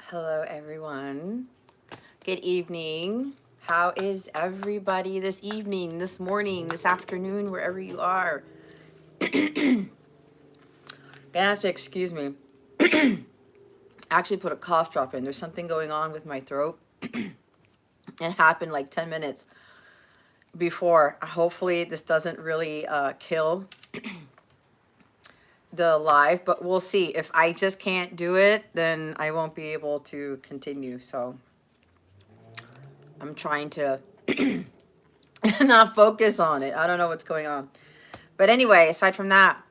Hello, everyone. Good evening. How is everybody this evening, this morning, this afternoon, wherever you are? Gonna have to excuse me. I actually put a cough drop in. There's something going on with my throat. It happened like 10 minutes before. Hopefully this doesn't really kill the live, but we'll see. If I just can't do it, then I won't be able to continue. So I'm trying to not focus on it. I don't know what's going on. But anyway, aside from that,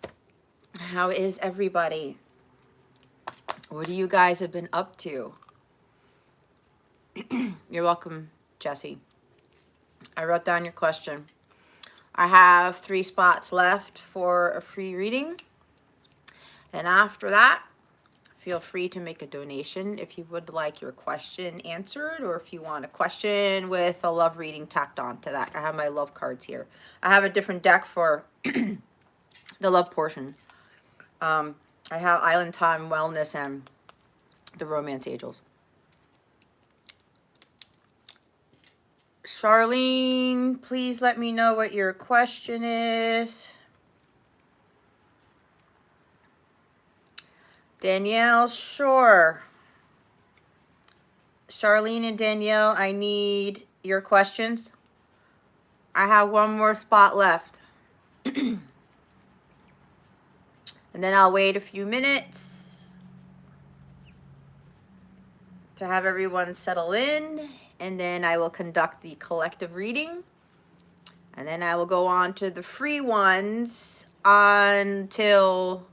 how is everybody? What do you guys have been up to? You're welcome, Jesse. I wrote down your question. I have 3 spots left for a free reading. And after that, feel free to make a donation if you would like your question answered, or if you want a question with a love reading tacked on to that. I have my love cards here. I have a different deck for the love portion. I have Island Time, Wellness, and the Romance Angels. Charlene, please let me know what your question is. Danielle, sure. Charlene and Danielle, I need your questions. I have 1 more spot left. And then I'll wait a few minutes to have everyone settle in. And then I will conduct the collective reading. And then I will go on to the free ones until,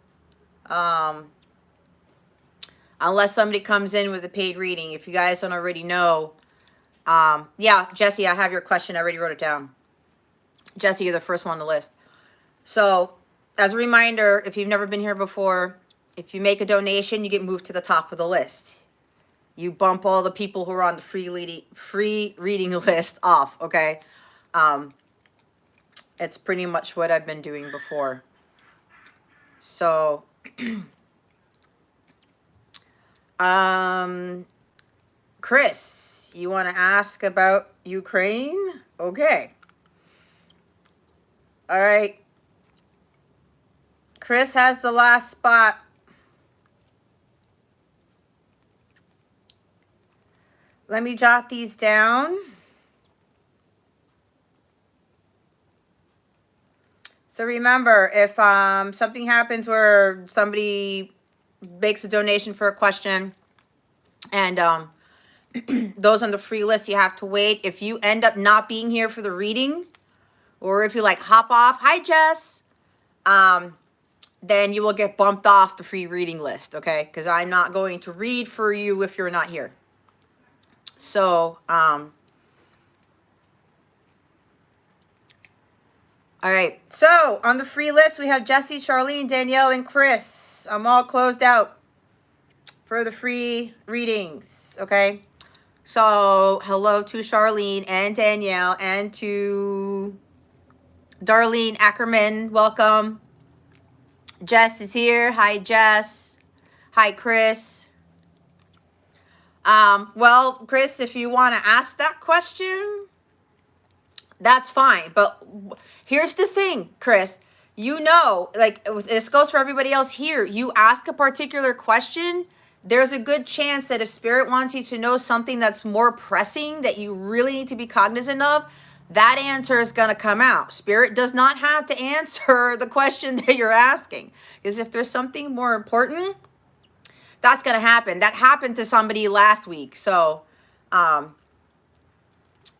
unless somebody comes in with a paid reading. If you guys don't already know, yeah, Jesse, I have your question. I already wrote it down. Jesse, you're the first one on the list. So, as a reminder, if you've never been here before, if you make a donation, you get moved to the top of the list. You bump all the people who are on the free reading list off, okay? It's pretty much what I've been doing before. So, Chris, you want to ask about Ukraine? Okay. All right. Chris has the last spot. Let me jot these down. So remember, if something happens where somebody makes a donation for a question and those on the free list, you have to wait. If you end up not being here for the reading, or if you like hop off, hi Jess, then you will get bumped off the free reading list, okay? Because I'm not going to read for you if you're not here. So, all right. So, on the free list, we have Jesse, Charlene, Danielle, and Chris. I'm all closed out for the free readings, okay? So, hello to Charlene and Danielle and to Darlene Ackerman. Welcome. Jess is here. Hi, Jess. Hi, Chris. Well, Chris, if you want to ask that question, that's fine. But here's the thing, Chris. You know, like this goes for everybody else here. You ask a particular question, there's a good chance that if Spirit wants you to know something that's more pressing that you really need to be cognizant of, that answer is going to come out. Spirit does not have to answer the question that you're asking. Because if there's something more important, that's going to happen. That happened to somebody last week. So,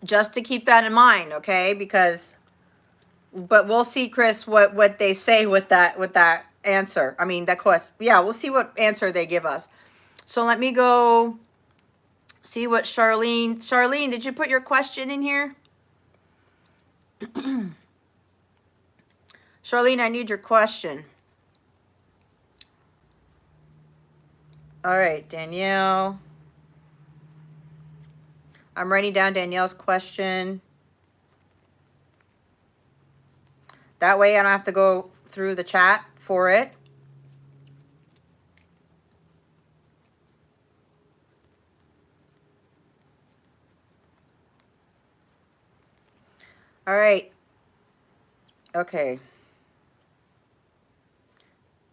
just to keep that in mind, okay? Because, but we'll see, Chris, what they say with that answer. I mean, that question. Yeah, we'll see what answer they give us. So let me go see what Charlene, did you put your question in here? Charlene, I need your question. All right, Danielle. I'm writing down Danielle's question. That way I don't have to go through the chat for it. All right. Okay.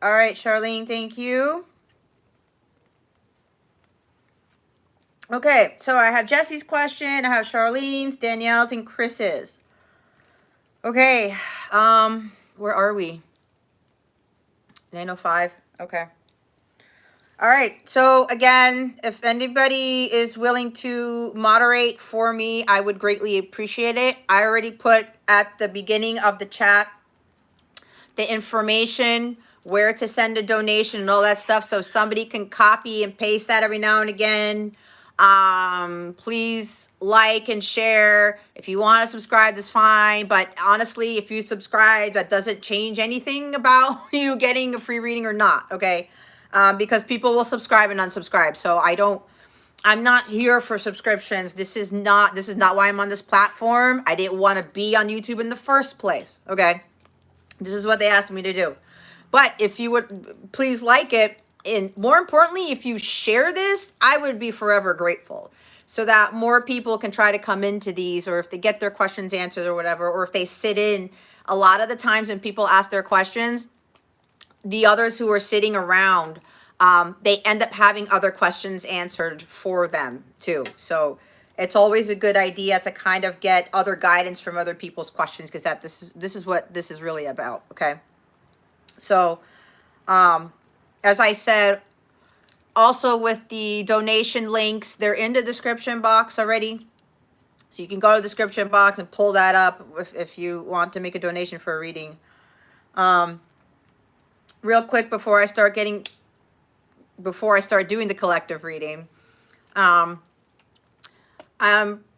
All right, Charlene, thank you. Okay, so I have Jesse's question, I have Charlene's, Danielle's, and Chris's. Okay, where are we? 9:05. Okay. All right. So again, if anybody is willing to moderate for me, I would greatly appreciate it. I already put at the beginning of the chat the information, where to send a donation and all that stuff, so somebody can copy and paste that every now and again. Please like and share. If you want to subscribe, that's fine, but honestly, if you subscribe, that doesn't change anything about you getting a free reading or not, okay? Because people will subscribe and unsubscribe, so I'm not here for subscriptions. This is not why I'm on this platform. I didn't want to be on YouTube in the first place, okay? This is what they asked me to do. But if you would please like it, and more importantly, if you share this, I would be forever grateful, so that more people can try to come into these, or if they get their questions answered or whatever, or if they sit in. A lot of the times when people ask their questions, the others who are sitting around, they end up having other questions answered for them too. So it's always a good idea to kind of get other guidance from other people's questions, because this is what this is really about. Okay. So, as I said, also with the donation links, they're in the description box already. So you can go to the description box and pull that up if you want to make a donation for a reading. Real quick before I start doing the collective reading, I'm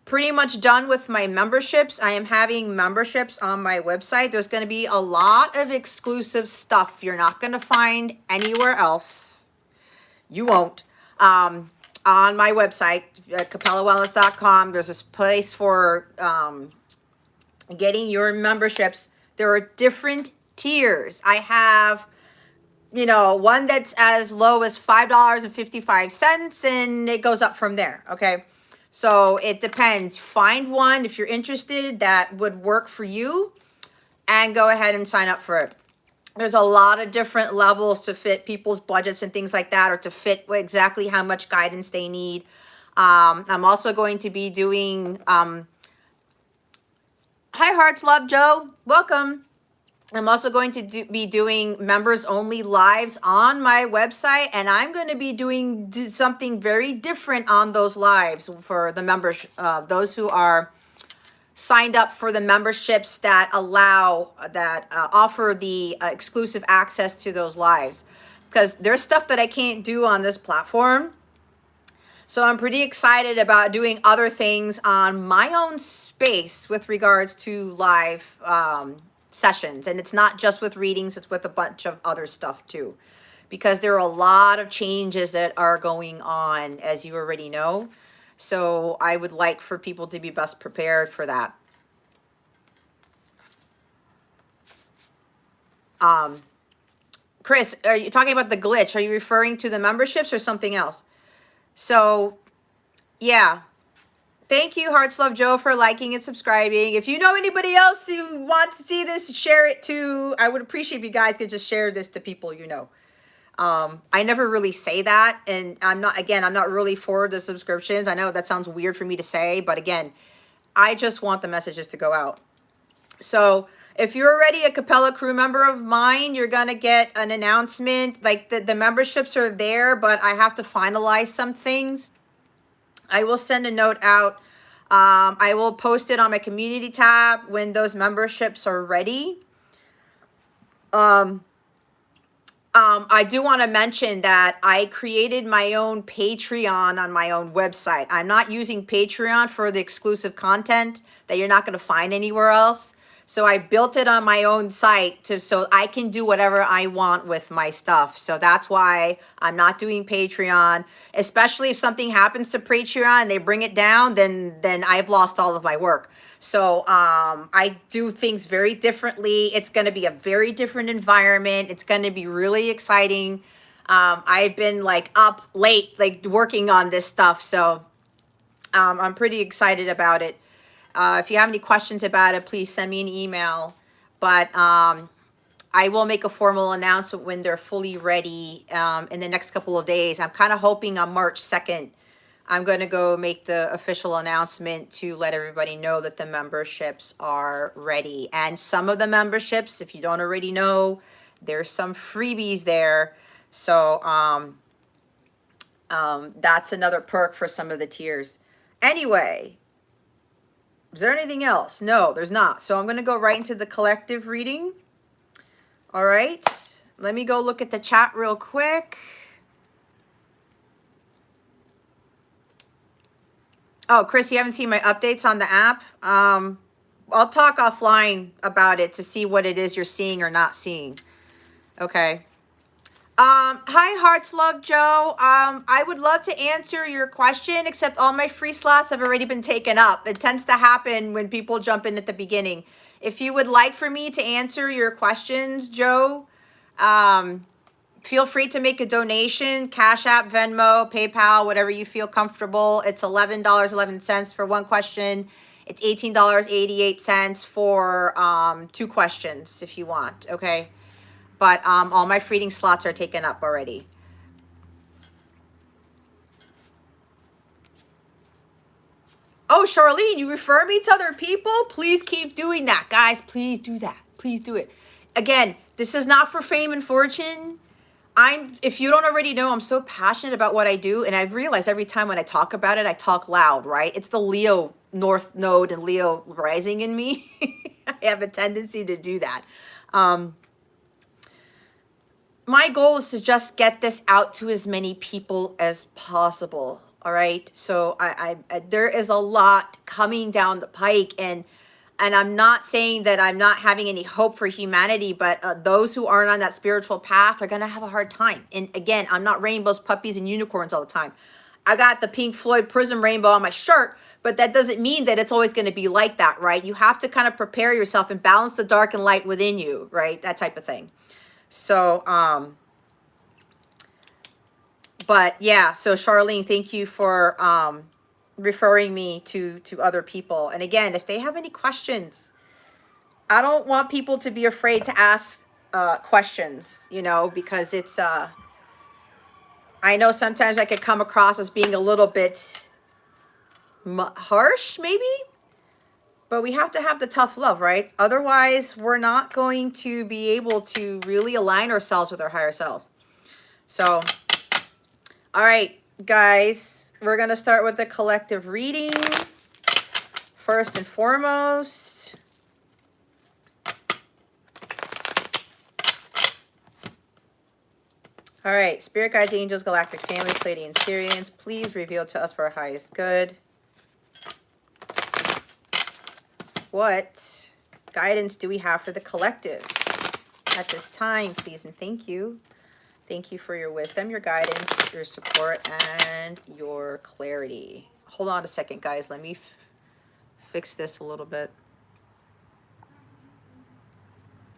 pretty much done with my memberships. I am having memberships on my website. There's going to be a lot of exclusive stuff you're not going to find anywhere else. You won't. On my website, capellawellness.com, there's this place for getting your memberships. There are different tiers. I have, one that's as low as $5.55, and it goes up from there, okay? So it depends. Find one, if you're interested, that would work for you, and go ahead and sign up for it. There's a lot of different levels to fit people's budgets and things like that, or to fit exactly how much guidance they need. I'm also going to be doing, hi Hearts Love Joe, welcome. I'm also going to be doing members only lives on my website, and I'm going to be doing something very different on those lives for the members, those who are signed up for the memberships that offer the exclusive access to those lives, because there's stuff that I can't do on this platform. So I'm pretty excited about doing other things on my own space with regards to live sessions. And it's not just with readings, it's with a bunch of other stuff too, because there are a lot of changes that are going on, as you already know. So I would like for people to be best prepared for that. Chris, are you talking about the glitch? Are you referring to the memberships or something else? So, yeah. Thank you, Hearts Love Joe, for liking and subscribing. If you know anybody else who wants to see this, share it too. I would appreciate if you guys could just share this to people you know. I never really say that, and I'm not really for the subscriptions. I know that sounds weird for me to say, but again, I just want the messages to go out. So if you're already a Capella crew member of mine, you're going to get an announcement. Like the memberships are there, but I have to finalize some things. I will send a note out. I will post it on my community tab when those memberships are ready. I do want to mention that I created my own Patreon on my own website. I'm not using Patreon for the exclusive content that you're not going to find anywhere else. So I built it on my own site so I can do whatever I want with my stuff. So that's why I'm not doing Patreon, especially if something happens to Patreon and they bring it down, then I've lost all of my work. So I do things very differently. It's going to be a very different environment. It's going to be really exciting. I've been like up late, like working on this stuff. So I'm pretty excited about it. If you have any questions about it, please send me an email. But I will make a formal announcement when they're fully ready in the next couple of days. I'm kind of hoping on March 2nd, I'm going to go make the official announcement to let everybody know that the memberships are ready. And some of the memberships, if you don't already know, there's some freebies there. So that's another perk for some of the tiers. Anyway, is there anything else? No, there's not. So I'm going to go right into the collective reading. All right. Let me go look at the chat real quick. Oh, Chris, you haven't seen my updates on the app? I'll talk offline about it to see what it is you're seeing or not seeing. Okay. Hi, Hearts Love Joe. I would love to answer your question, except all my free slots have already been taken up. It tends to happen when people jump in at the beginning. If you would like for me to answer your questions, Joe, feel free to make a donation, Cash App, Venmo, PayPal, whatever you feel comfortable. It's $11.11 for one question. It's $18.88 for 2 questions if you want, okay? But all my reading slots are taken up already. Oh, Charlene, you refer me to other people? Please keep doing that, guys. Please do that. Please do it. Again, this is not for fame and fortune. If you don't already know, I'm so passionate about what I do. And I've realized every time when I talk about it, I talk loud, right? It's the Leo North Node and Leo rising in me. I have a tendency to do that. My goal is to just get this out to as many people as possible. All right. So I there is a lot coming down the pike, and I'm not saying that I'm not having any hope for humanity, but those who aren't on that spiritual path are going to have a hard time. And again, I'm not rainbows, puppies, and unicorns all the time. I got the Pink Floyd Prism rainbow on my shirt, but that doesn't mean that it's always going to be like that, right? You have to kind of prepare yourself and balance the dark and light within you, right? That type of thing. So, but yeah, so Charlene, thank you for referring me to other people. And again, if they have any questions, I don't want people to be afraid to ask questions, you know, because it's, I know sometimes I could come across as being a little bit harsh, maybe, but we have to have the tough love, right? Otherwise, we're not going to be able to really align ourselves with our higher selves. So, all right, guys, we're going to start with the collective reading. First and foremost, all right, Spirit Guides, Angels, Galactic Families, Pleiadian Syrians, please reveal to us for our highest good. What guidance do we have for the collective at this time, please and thank you. Thank you for your wisdom, your guidance, your support, and your clarity. Hold on a second, guys. Let me fix this a little bit.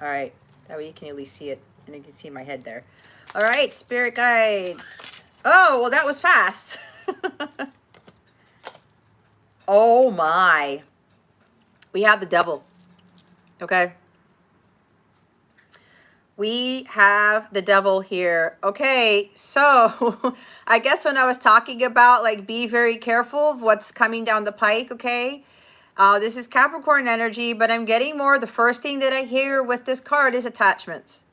All right. That way you can at least see it, and you can see my head there. All right, Spirit Guides. Oh, well, that was fast. Oh, my. We have the devil. Okay. We have the devil here. Okay, so I guess when I was talking about like be very careful of what's coming down the pike, okay? This is Capricorn energy, but I'm getting more. The first thing that I hear with this card is attachments.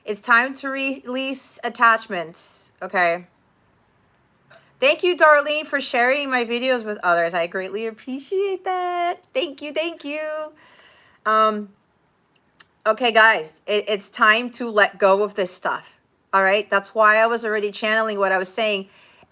It's time to release attachments, okay? Thank you, Darlene, for sharing my videos with others. I greatly appreciate that. Thank you, thank you. Okay, guys, it's time to let go of this stuff. All right, that's why I was already channeling what I was saying.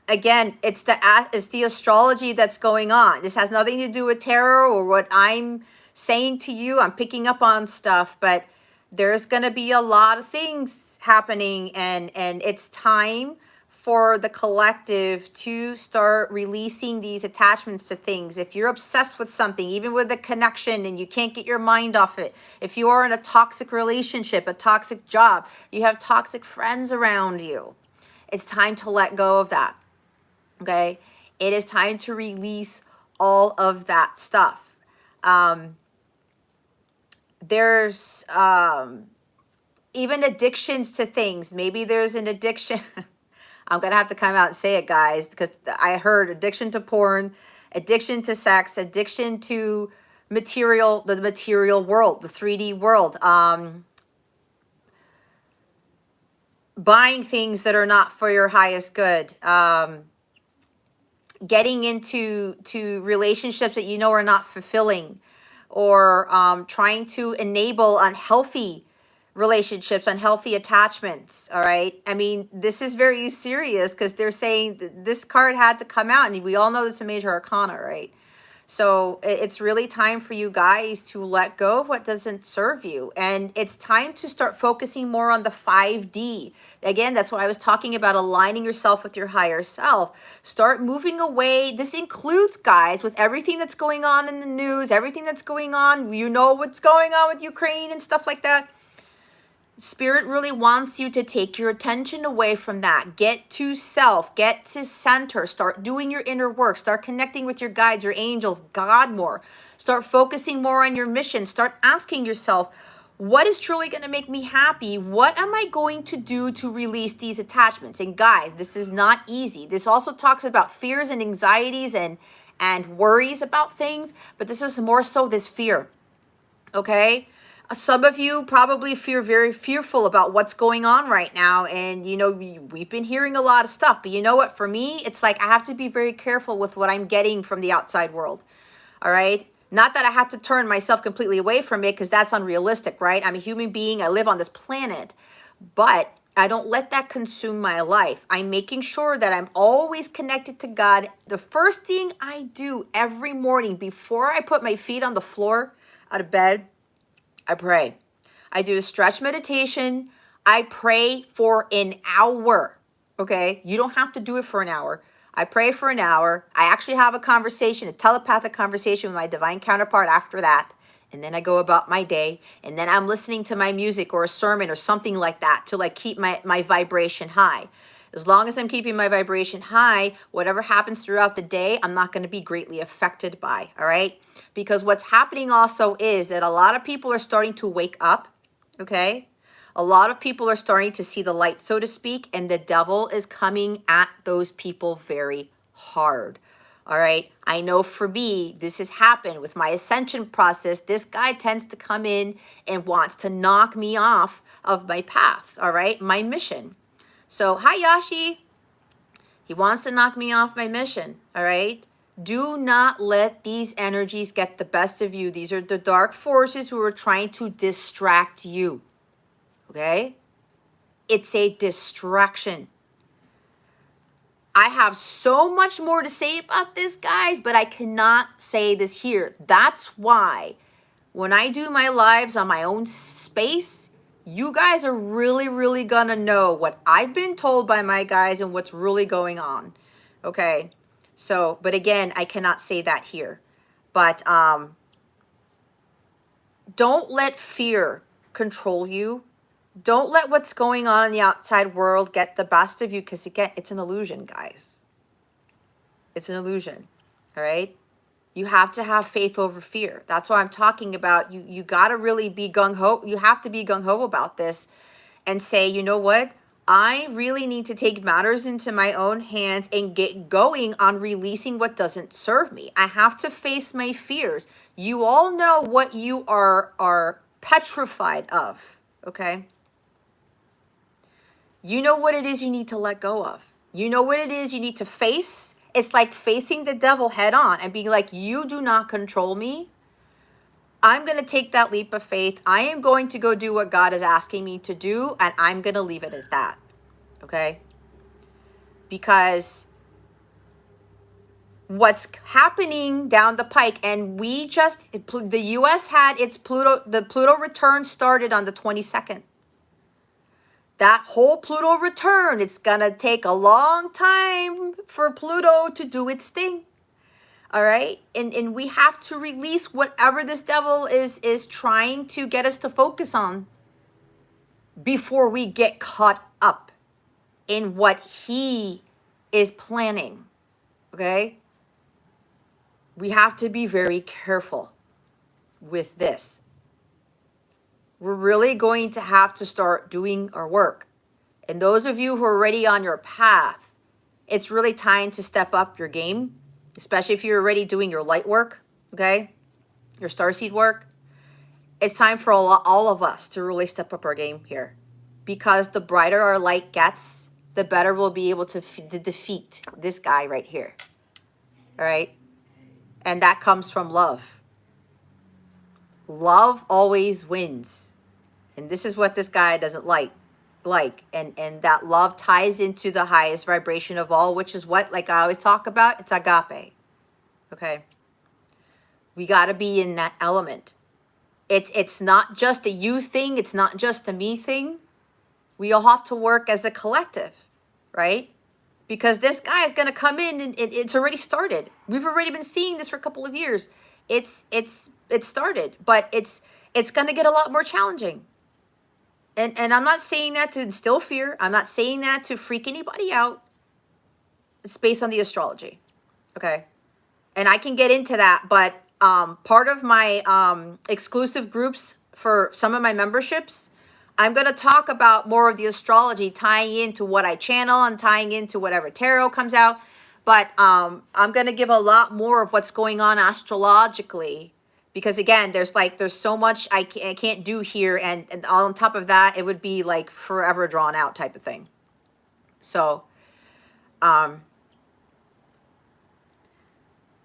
Again, it's the astrology that's going on. This has nothing to do with tarot or what I'm saying to you. I'm picking up on stuff, but there's going to be a lot of things happening, and it's time for the collective to start releasing these attachments to things. If you're obsessed with something, even with a connection, and you can't get your mind off it, if you are in a toxic relationship, a toxic job, you have toxic friends around you, it's time to let go of that, okay? It is time to release all of that stuff. There's even addictions to things. Maybe there's an addiction. I'm going to have to come out and say it, guys, because I heard addiction to porn, addiction to sex, addiction to material, the material world, the 3D world, buying things that are not for your highest good, getting into relationships that you know are not fulfilling, or trying to enable unhealthy relationships, unhealthy attachments. All right. I mean, this is very serious because they're saying this card had to come out, and we all know it's a major arcana, right? So it's really time for you guys to let go of what doesn't serve you. And it's time to start focusing more on the 5D. Again, that's what I was talking about, aligning yourself with your higher self. Start moving away. This includes, guys, with everything that's going on in the news, everything that's going on, you know what's going on with Ukraine and stuff like that. Spirit really wants you to take your attention away from that. Get to self, get to center, start doing your inner work, start connecting with your guides, your angels, God more. Start focusing more on your mission. Start asking yourself, what is truly going to make me happy? What am I going to do to release these attachments? And guys, this is not easy. This also talks about fears and anxieties and worries about things, but this is more so this fear. Okay? Some of you probably feel very fearful about what's going on right now. And, you know, we've been hearing a lot of stuff. But you know what? For me, it's like I have to be very careful with what I'm getting from the outside world. All right? Not that I have to turn myself completely away from it, because that's unrealistic, right? I'm a human being. I live on this planet. But I don't let that consume my life. I'm making sure that I'm always connected to God. The first thing I do every morning before I put my feet on the floor out of bed, I pray. I do a stretch meditation. I pray for an hour. Okay? You don't have to do it for an hour. I pray for an hour. I actually have a conversation, a telepathic conversation with my divine counterpart after that. And then I go about my day. And then I'm listening to my music or a sermon or something like that to like keep my vibration high. As long as I'm keeping my vibration high, whatever happens throughout the day, I'm not going to be greatly affected by, all right? Because what's happening also is that a lot of people are starting to wake up, okay? A lot of people are starting to see the light, so to speak, and the devil is coming at those people very hard. All right. I know for me, this has happened with my ascension process. This guy tends to come in and wants to knock me off of my path. All right. My mission. So, hi, Yashi. He wants to knock me off my mission. All right. Do not let these energies get the best of you. These are the dark forces who are trying to distract you. Okay. It's a distraction. I have so much more to say about this, guys, but I cannot say this here. That's why when I do my lives on my own space, you guys are really, really gonna know what I've been told by my guys and what's really going on. Okay. So, but again, I cannot say that here. But don't let fear control you. Don't let what's going on in the outside world get the best of you, because again, it's an illusion, guys. It's an illusion. All right? You have to have faith over fear. That's what I'm talking about. You got to really be gung-ho. You have to be gung-ho about this and say, you know what? I really need to take matters into my own hands and get going on releasing what doesn't serve me. I have to face my fears. You all know what you are petrified of, okay? You know what it is you need to let go of. You know what it is you need to face. It's like facing the devil head on and being like, you do not control me. I'm going to take that leap of faith. I am going to go do what God is asking me to do, and I'm going to leave it at that. Okay? Because what's happening down the pike, and the U.S. had the Pluto return started on the 22nd. That whole Pluto return, it's going to take a long time for Pluto to do its thing. All right? And we have to release whatever this devil is trying to get us to focus on before we get caught up in what he is planning. Okay? We have to be very careful. with this. We're really going to have to start doing our work. And those of you who are already on your path, it's really time to step up your game, especially if you're already doing your light work, okay? Your starseed work. It's time for all of us to really step up our game here, because the brighter our light gets, the better we'll be able to defeat this guy right here, all right? And that comes from love. Love always wins. And this is what this guy doesn't like. And that love ties into the highest vibration of all, which is what, like I always talk about, it's agape. Okay? We got to be in that element. It's not just a you thing, it's not just a me thing. We all have to work as a collective, right? Because this guy is going to come in, and it's already started. We've already been seeing this for a couple of years. It's started, but it's going to get a lot more challenging. And I'm not saying that to instill fear. I'm not saying that to freak anybody out. It's based on the astrology, okay? And I can get into that, but part of my exclusive groups for some of my memberships, I'm going to talk about more of the astrology, tying into what I channel and tying into whatever tarot comes out. But I'm going to give a lot more of what's going on astrologically, because again, there's so much I can't do here. And on top of that, it would be like forever drawn out type of thing. So,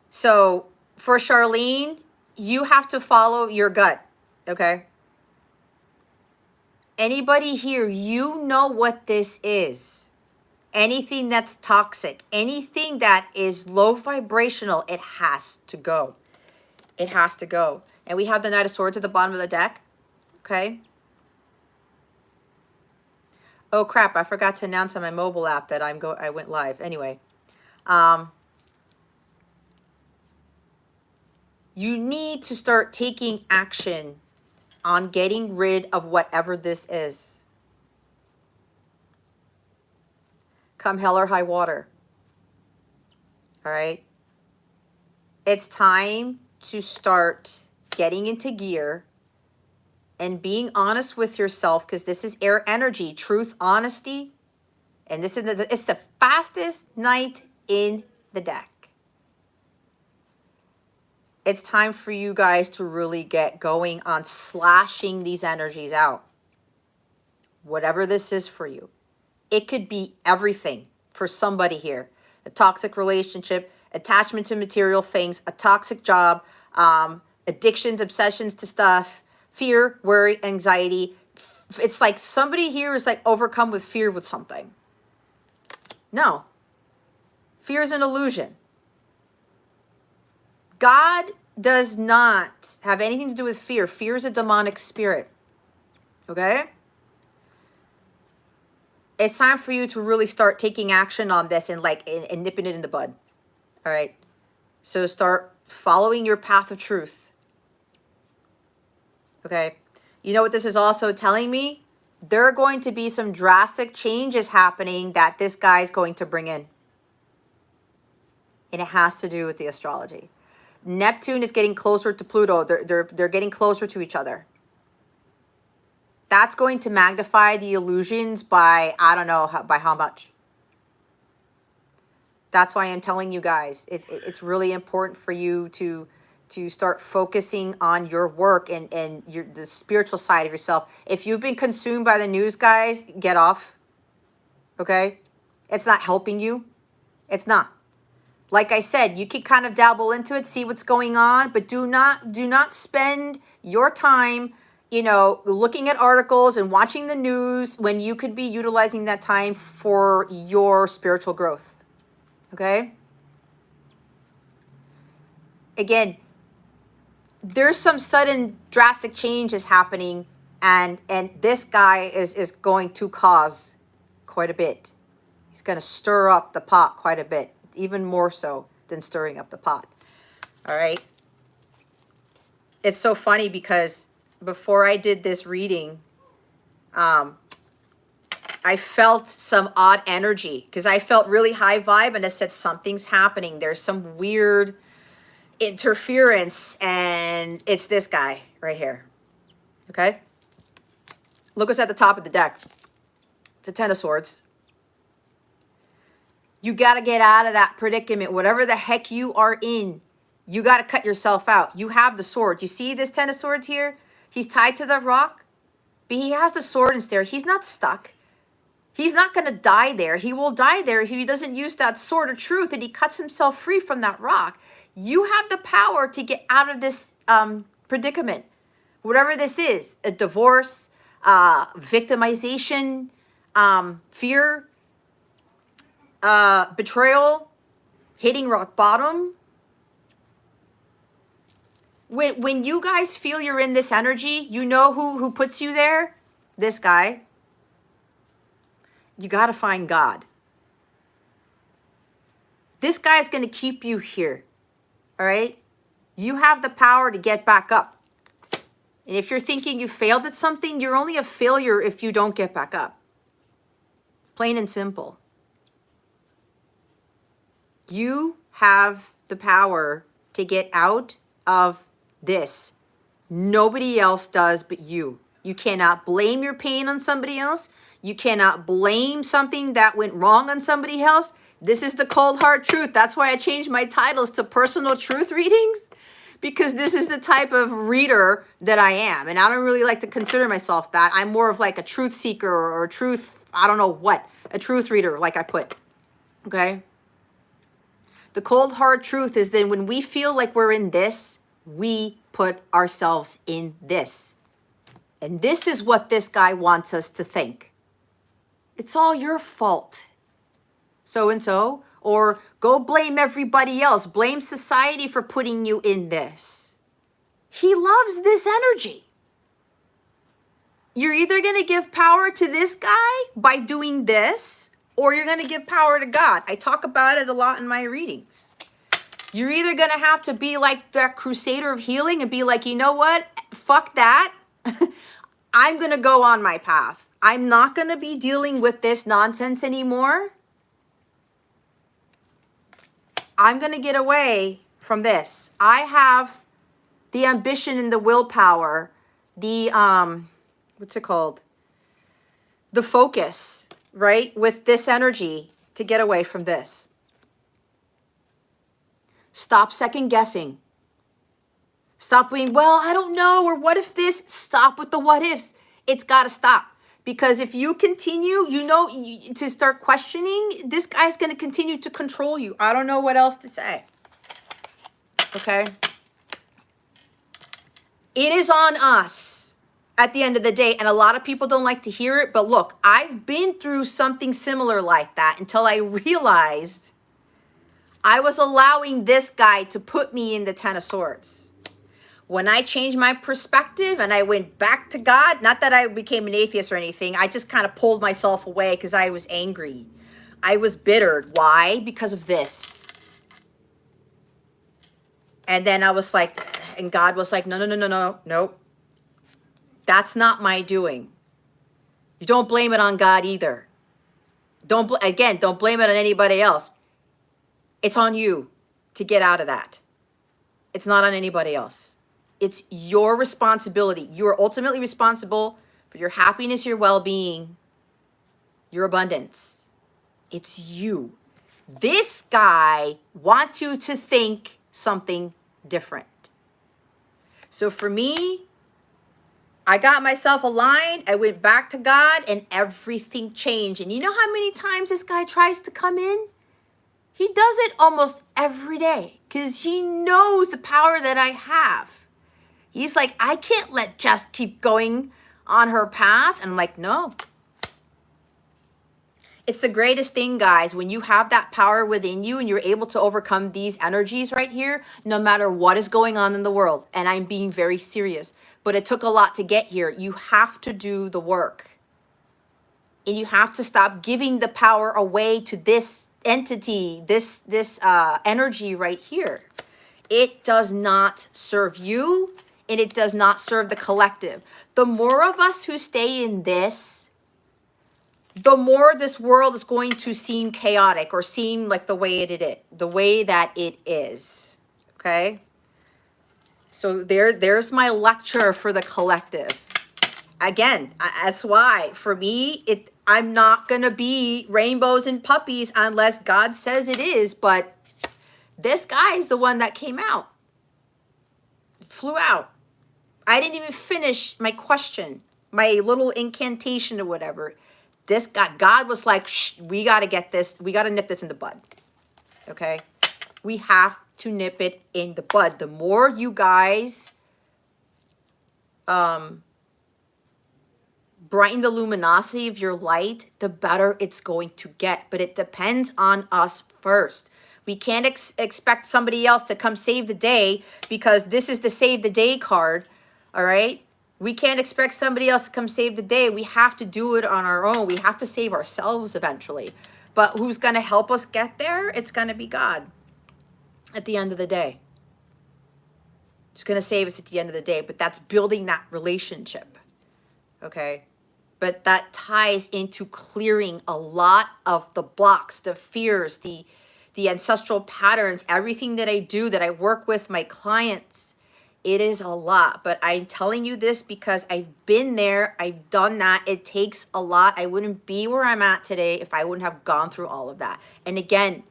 so for Charlene, you have to follow your gut, okay? Anybody here, you know what this is. Anything that's toxic, anything that is low vibrational, it has to go. It has to go. And we have the Knight of Swords at the bottom of the deck, okay? Oh crap, I forgot to announce on my mobile app that I went live. Anyway, you need to start taking action on getting rid of whatever this is. Come hell or high water. All right? It's time to start getting into gear and being honest with yourself, because this is air energy, truth, honesty. And this is it's the fastest knight in the deck. It's time for you guys to really get going on slashing these energies out. Whatever this is for you. It could be everything for somebody here. A toxic relationship, attachment to material things, a toxic job, addictions, obsessions to stuff, fear, worry, anxiety. It's like somebody here is like overcome with fear with something. No. Fear is an illusion. God does not have anything to do with fear. Fear is a demonic spirit. Okay? It's time for you to really start taking action on this and and nipping it in the bud. All right? So start following your path of truth. Okay? You know what this is also telling me? There are going to be some drastic changes happening that this guy is going to bring in. And it has to do with the astrology. Neptune is getting closer to Pluto. They're getting closer to each other. That's going to magnify the illusions by, I don't know, by how much. That's why I'm telling you guys, it's really important for you to start focusing on your work and the spiritual side of yourself. If you've been consumed by the news, guys, get off. Okay? It's not helping you. It's not. Like I said, you can kind of dabble into it, see what's going on, but do not spend your time, looking at articles and watching the news when you could be utilizing that time for your spiritual growth. Okay? Again, there's some sudden drastic changes happening, and this guy is going to cause quite a bit. He's going to stir up the pot quite a bit. Even more so than stirring up the pot. All right. It's so funny because before I did this reading, I felt some odd energy because I felt really high vibe and it said something's happening. There's some weird interference, and it's this guy right here. Okay? Look what's at the top of the deck. It's a Ten of Swords. You got to get out of that predicament. Whatever the heck you are in, you got to cut yourself out. You have the sword. You see this Ten of Swords here? He's tied to the rock, but he has the sword instead. He's not stuck. He's not going to die there. He will die there if he doesn't use that sword of truth and he cuts himself free from that rock. You have the power to get out of this predicament. Whatever this is, a divorce, victimization, fear, betrayal, hitting rock bottom. When you guys feel you're in this energy, you know who puts you there? This guy. You got to find God. This guy's going to keep you here. All right? You have the power to get back up. And if you're thinking you failed at something, you're only a failure if you don't get back up. Plain and simple. You have the power to get out of this. Nobody else does but you. You cannot blame your pain on somebody else. You cannot blame something that went wrong on somebody else. This is the cold hard truth. That's why I changed my titles to personal truth readings, because this is the type of reader that I am. And I don't really like to consider myself that. I'm more of like a truth seeker or truth, I don't know what, a truth reader, like I put. Okay? The cold hard truth is that when we feel like we're in this, we put ourselves in this. And this is what this guy wants us to think. It's all your fault. So-and-so. Or go blame everybody else. Blame society for putting you in this. He loves this energy. You're either going to give power to this guy by doing this, or you're going to give power to God. I talk about it a lot in my readings. You're either going to have to be like that crusader of healing and be like, you know what? Fuck that. I'm going to go on my path. I'm not going to be dealing with this nonsense anymore. I'm going to get away from this. I have the ambition and the willpower, the, what's it called? The focus, right? With this energy to get away from this. Stop second guessing. Stop being, well, I don't know, or what if this? Stop with the what ifs. It's got to stop. Because if you continue, to start questioning, this guy's going to continue to control you. I don't know what else to say. Okay? It is on us at the end of the day. And a lot of people don't like to hear it. But look, I've been through something similar like that until I realized I was allowing this guy to put me in the Ten of Swords. When I changed my perspective and I went back to God, not that I became an atheist or anything, I just kind of pulled myself away because I was angry. I was bitter. Why? Because of this. And then I was like, and God was like, no. That's not my doing. You don't blame it on God either. Don't blame it on anybody else. It's on you to get out of that. It's not on anybody else. It's your responsibility. You are ultimately responsible for your happiness, your well-being, your abundance. It's you. This guy wants you to think something different. So for me, I got myself aligned. I went back to God and everything changed. And you know how many times this guy tries to come in? He does it almost every day because he knows the power that I have. He's like, I can't let Jess keep going on her path. And I'm like, no. It's the greatest thing, guys, when you have that power within you and you're able to overcome these energies right here, no matter what is going on in the world. And I'm being very serious, but it took a lot to get here. You have to do the work. And you have to stop giving the power away to this entity, this energy right here. It does not serve you. And it does not serve the collective. The more of us who stay in this, the more this world is going to seem chaotic or seem like the way that it is. Okay? So there's my lecture for the collective. Again, that's why for me, I'm not gonna be rainbows and puppies unless God says it is. But this guy is the one that came out, flew out. I didn't even finish my question, my little incantation or whatever. This guy, God was like, shh, we got to get this. We got to nip this in the bud. Okay. We have to nip it in the bud. The more you guys brighten the luminosity of your light, the better it's going to get. But it depends on us first. We can't expect somebody else to come save the day because this is the save the day card. All right. We can't expect somebody else to come save the day. We have to do it on our own. We have to save ourselves eventually. But who's going to help us get there? It's going to be God at the end of the day. It's going to save us at the end of the day. But that's building that relationship. Okay. But that ties into clearing a lot of the blocks, the fears, the ancestral patterns, everything that I do, that I work with my clients. It is a lot, but I'm telling you this because I've been there. I've done that. It takes a lot. I wouldn't be where I'm at today if I wouldn't have gone through all of that. And again,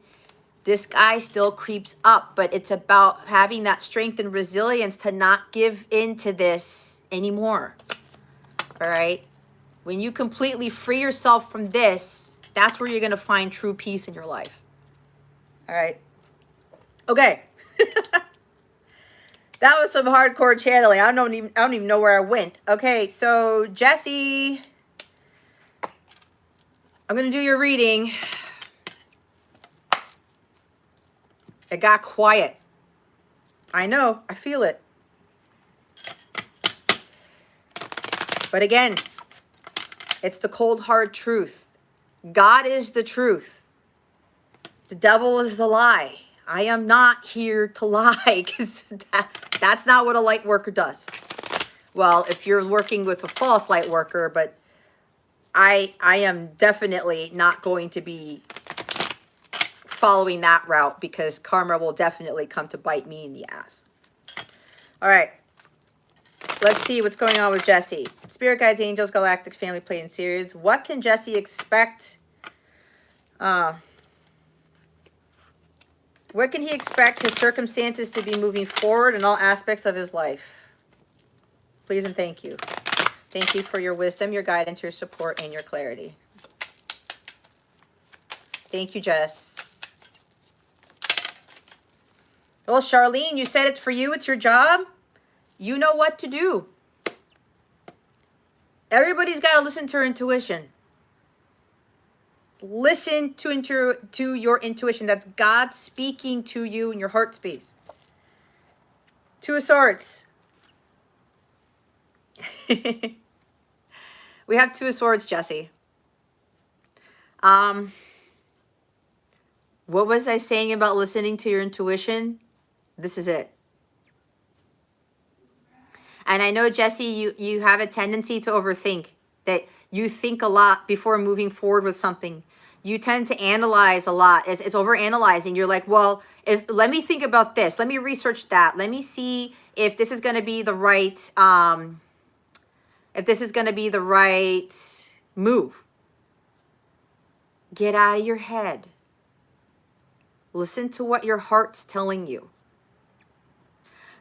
this guy still creeps up, but it's about having that strength and resilience to not give in to this anymore. All right. When you completely free yourself from this, that's where you're going to find true peace in your life. All right. Okay. That was some hardcore channeling. I don't even know where I went. Okay, so Jesse, I'm gonna do your reading. It got quiet. I know, I feel it. But again, it's the cold hard truth. God is the truth. The devil is the lie. I am not here to lie because that's not what a light worker does. Well, if you're working with a false light worker, but I am definitely not going to be following that route because karma will definitely come to bite me in the ass. All right. Let's see what's going on with Jesse. Spirit guides, angels, galactic family, playing series. What can Jesse expect? What can he expect his circumstances to be moving forward in all aspects of his life? Please and thank you. Thank you for your wisdom, your guidance, your support, and your clarity. Thank you, Jess. Well, Charlene, you said it's for you. It's your job. You know what to do. Everybody's got to listen to her intuition. Listen to your intuition. That's God speaking to you in your heart space. Two of Swords. We have Two of Swords, Jesse. What was I saying about listening to your intuition? This is it. And I know, Jesse, you have a tendency to overthink, that you think a lot before moving forward with something. You tend to analyze a lot. It's over analyzing. You're like, well, let me think about this. Let me research that. Let me see if this is going to be the right, move. Get out of your head. Listen to what your heart's telling you.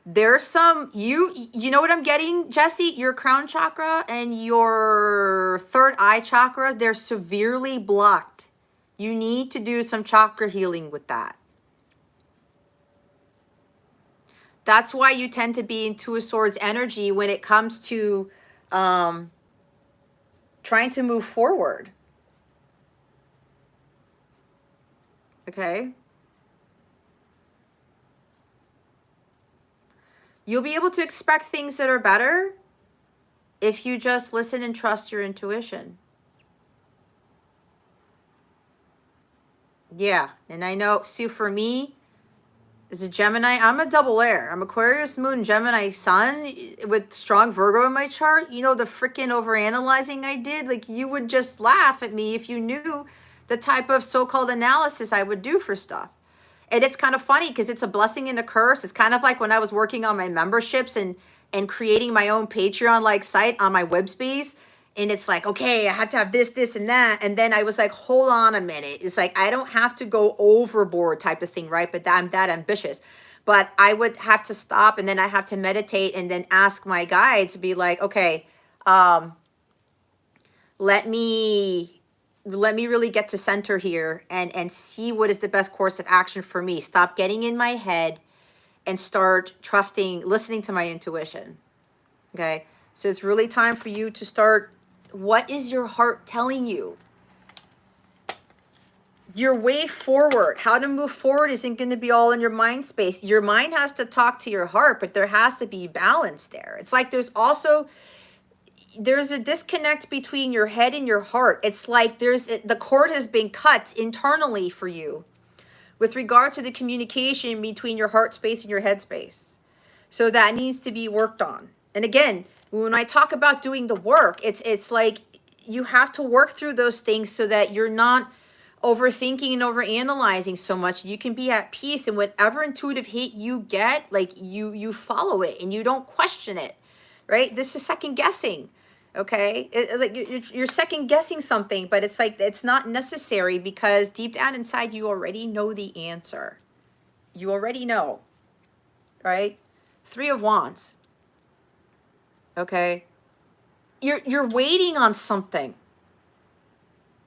There's some, you know what I'm getting, Jesse? Your crown chakra and your third eye chakra, they're severely blocked. You need to do some chakra healing with that. That's why you tend to be in Two of Swords energy when it comes to trying to move forward. Okay? You'll be able to expect things that are better if you just listen and trust your intuition. Yeah, and I know, see, for me, as a Gemini, I'm a double air. I'm Aquarius, Moon, Gemini, Sun, with strong Virgo in my chart. You know, the freaking overanalyzing I did, like, you would just laugh at me if you knew the type of so-called analysis I would do for stuff. and it's kind of funny because it's a blessing and a curse. It's kind of like when I was working on my memberships and creating my own Patreon like site on my web space. And it's like, okay, I have to have this, and that. And then I was like, hold on a minute. It's like, I don't have to go overboard type of thing, right? But I'm that ambitious. But I would have to stop, and then I have to meditate and then ask my guide to be like, okay, let me really get to center here and see what is the best course of action for me. Stop getting in my head and start trusting, listening to my intuition. Okay? So it's really time for you to start. What is your heart telling you? Your way forward, how to move forward isn't going to be all in your mind space. Your mind has to talk to your heart, but there has to be balance there. It's like there's a disconnect between your head and your heart. It's like the cord has been cut internally for you with regard to the communication between your heart space and your head space. So that needs to be worked on. And again, when I talk about doing the work, it's like you have to work through those things so that you're not overthinking and overanalyzing so much. You can be at peace, and whatever intuitive hit you get, like you follow it and you don't question it, right? This is second guessing. Okay, like you're second guessing something, but it's like it's not necessary because deep down inside you already know the answer. You already know, right? Three of Wands. Okay, you're waiting on something.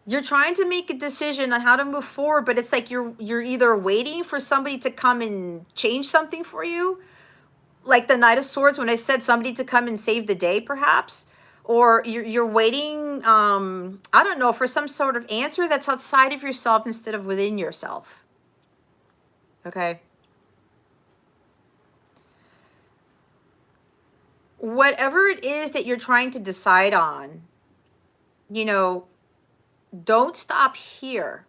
You're trying to make a decision on how to move forward, but it's like you're either waiting for somebody to come and change something for you, like the Knight of Swords when I said somebody to come and save the day, perhaps, or you're waiting, I don't know, for some sort of answer that's outside of yourself instead of within yourself. Okay. Whatever it is that you're trying to decide on, don't stop here.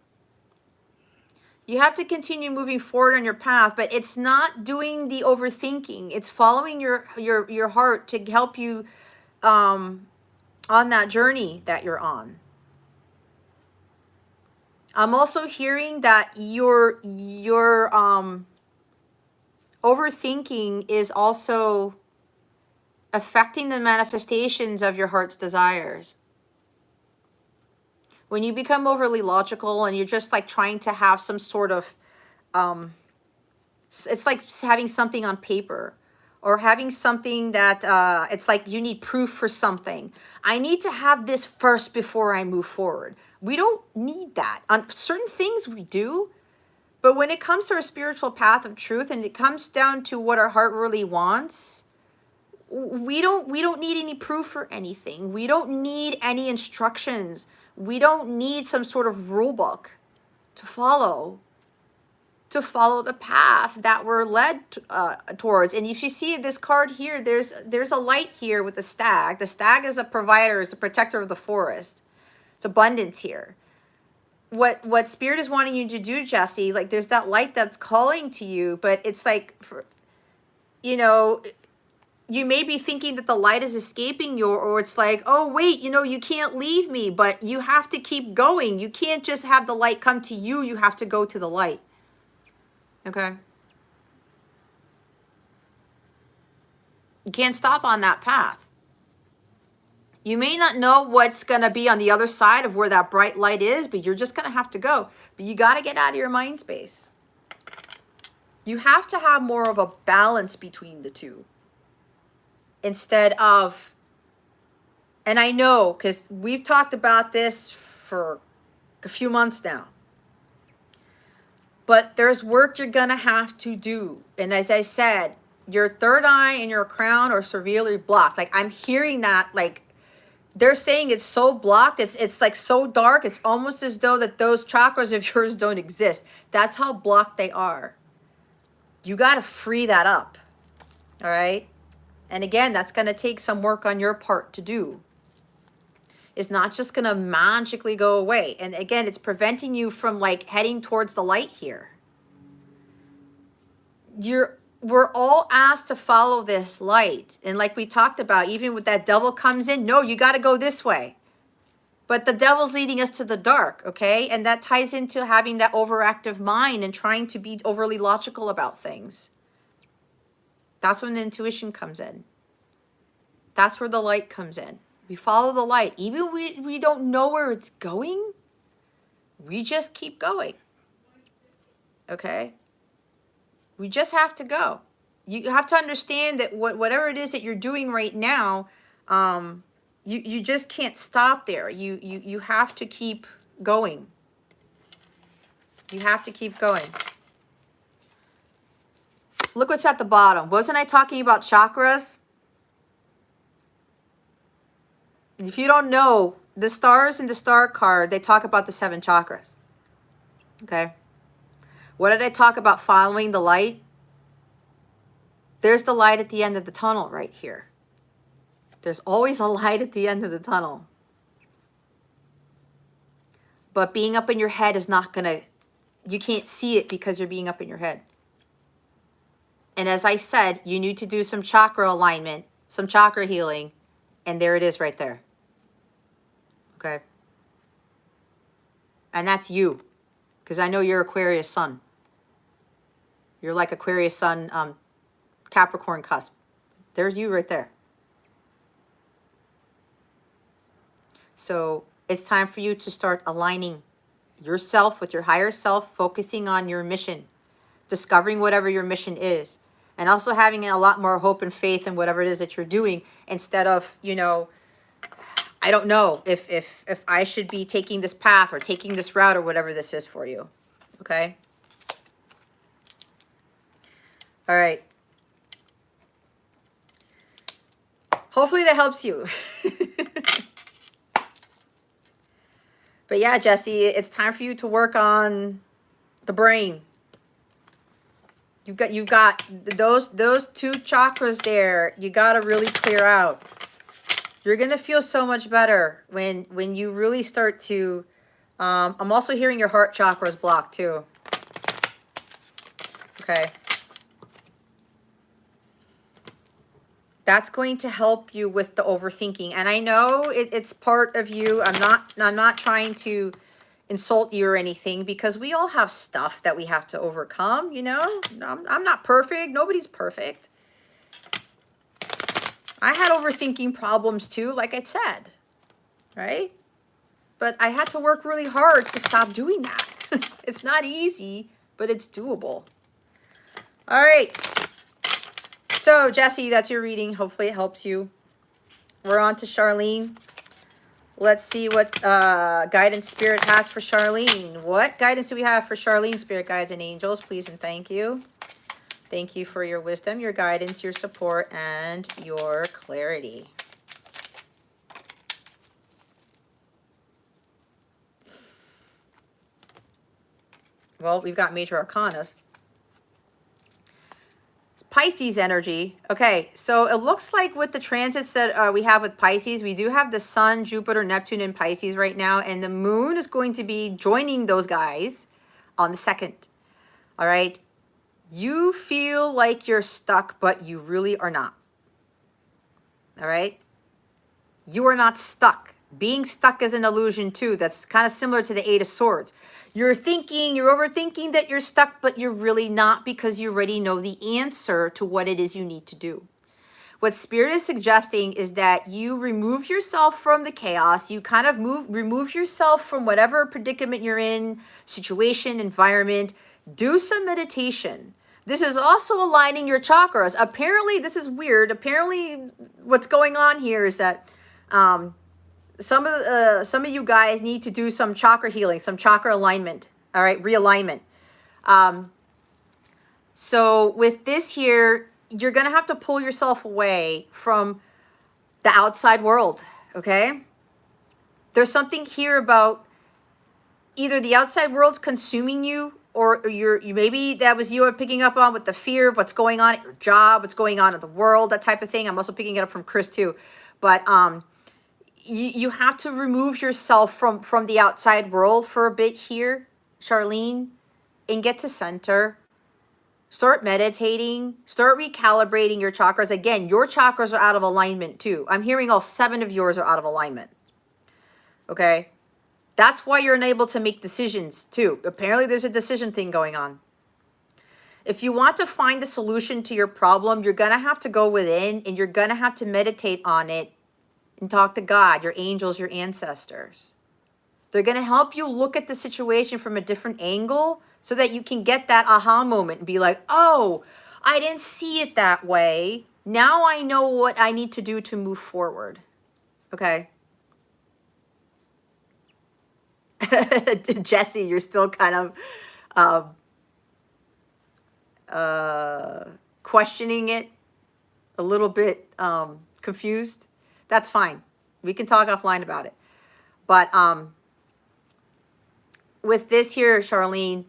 You have to continue moving forward on your path, but it's not doing the overthinking. It's following your heart to help you on that journey that you're on. I'm also hearing that your overthinking is also affecting the manifestations of your heart's desires. When you become overly logical and you're just like trying to have some sort of, it's like having something on paper or having something that it's like you need proof for something. I need to have this first before I move forward. We don't need that. On certain things we do, but when it comes to our spiritual path of truth and it comes down to what our heart really wants, we don't need any proof for anything. We don't need any instructions. We don't need some sort of rule book to follow the path that we're led towards. And if you see this card here, there's a light here with the stag. The stag is a provider, is a protector of the forest. It's abundance here. What Spirit is wanting you to do, Jesse, like there's that light that's calling to you, but it's like, you may be thinking that the light is escaping you, or it's like, oh, wait, you can't leave me, but you have to keep going. You can't just have the light come to you. You have to go to the light. Okay? You can't stop on that path. You may not know what's going to be on the other side of where that bright light is, but you're just going to have to go. But you got to get out of your mind space. You have to have more of a balance between the two. Instead of, and I know because we've talked about this for a few months now, but there's work you're gonna have to do. And as I said, your third eye and your crown are severely blocked. Like I'm hearing that, like they're saying it's so blocked, it's like so dark, it's almost as though that those chakras of yours don't exist. That's how blocked they are. You got to free that up. All right. And again, that's going to take some work on your part to do. It's not just going to magically go away. And again, it's preventing you from like heading towards the light here. We're all asked to follow this light. And like we talked about, even with that devil comes in, no, you got to go this way. But the devil's leading us to the dark, okay? And that ties into having that overactive mind and trying to be overly logical about things. That's when the intuition comes in. That's where the light comes in. We follow the light. Even we don't know where it's going, we just keep going, okay? We just have to go. You have to understand that whatever it is that you're doing right now, you just can't stop there. You have to keep going. You have to keep going. Look what's at the bottom. Wasn't I talking about chakras? If you don't know, the stars in the star card, they talk about the 7 chakras. Okay? What did I talk about following the light? There's the light at the end of the tunnel right here. There's always a light at the end of the tunnel. But being up in your head is not going to, you can't see it because you're being up in your head. And as I said, you need to do some chakra alignment, some chakra healing, and there it is right there. Okay? And that's you, because I know you're Aquarius sun. You're like Aquarius sun, Capricorn cusp. There's you right there. So it's time for you to start aligning yourself with your higher self, focusing on your mission, discovering whatever your mission is, and also having a lot more hope and faith in whatever it is that you're doing, instead of, you know, I don't know if I should be taking this path or taking this route or whatever this is for you. Okay? All right. Hopefully that helps you. But yeah, Jesse, it's time for you to work on the brain. You got those 2 chakras there. You got to really clear out. You're going to feel so much better when you really start to, I'm also hearing your heart chakra is blocked too. Okay. That's going to help you with the overthinking. And I know it's part of you. I'm not trying to insult you or anything, because we all have stuff that we have to overcome, you know? I'm not perfect. Nobody's perfect. I had overthinking problems too, like I said, right? But I had to work really hard to stop doing that. It's not easy, but it's doable. All right. So, Jesse, that's your reading. Hopefully it helps you. We're on to Charlene. Let's see what guidance Spirit has for Charlene. What guidance do we have for Charlene, Spirit Guides and Angels? Please and thank you. Thank you for your wisdom, your guidance, your support, and your clarity. Well, we've got major arcanas. Pisces energy. Okay, so it looks like with the transits that we have with Pisces, we do have the Sun, Jupiter, Neptune in Pisces right now, and the Moon is going to be joining those guys on the 2nd. All right? You feel like you're stuck, but you really are not. All right? You are not stuck. Being stuck is an illusion too. That's kind of similar to the 8 of Swords. You're overthinking that you're stuck, but you're really not, because you already know the answer to what it is you need to do. What Spirit is suggesting is that you remove yourself from the chaos. You kind of remove yourself from whatever predicament you're in, situation, environment. Do some meditation. This is also aligning your chakras. Apparently, this is weird. Apparently, what's going on here is that some of you guys need to do some chakra healing, some chakra alignment, all right, realignment. So with this here, you're going to have to pull yourself away from the outside world, okay? There's something here about either the outside world's consuming you, or maybe that was you picking up on with the fear of what's going on at your job, what's going on in the world, that type of thing. I'm also picking it up from Chris too. But you have to remove yourself from the outside world for a bit here, Charlene, and get to center. Start meditating. Start recalibrating your chakras. Again, your chakras are out of alignment too. I'm hearing all 7 of yours are out of alignment. Okay? That's why you're unable to make decisions too. Apparently there's a decision thing going on. If you want to find the solution to your problem, you're going to have to go within and you're going to have to meditate on it and talk to God, your angels, your ancestors. They're going to help you look at the situation from a different angle so that you can get that aha moment and be like, oh, I didn't see it that way. Now I know what I need to do to move forward. Okay. Jesse, you're still kind of questioning it, a little bit confused. That's fine. We can talk offline about it. But with this here, Charlene,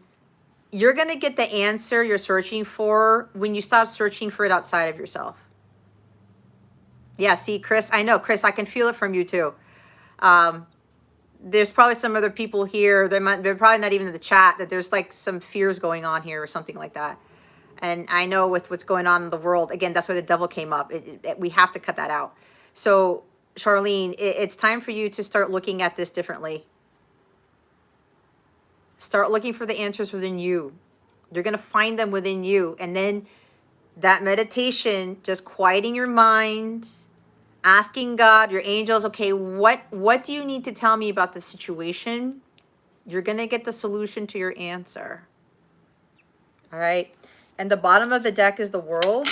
you're going to get the answer you're searching for when you stop searching for it outside of yourself. Yeah, see, Chris, I know, Chris, I can feel it from you too. There's probably some other people here, they're probably not even in the chat, that there's like some fears going on here or something like that. And I know with what's going on in the world, again, that's why the devil came up. We have to cut that out. So, Charlene, it's time for you to start looking at this differently. Start looking for the answers within you. You're going to find them within you. And then that meditation, just quieting your mind, asking God, your angels, okay, what do you need to tell me about the situation? You're going to get the solution to your answer. All right. And the bottom of the deck is the World.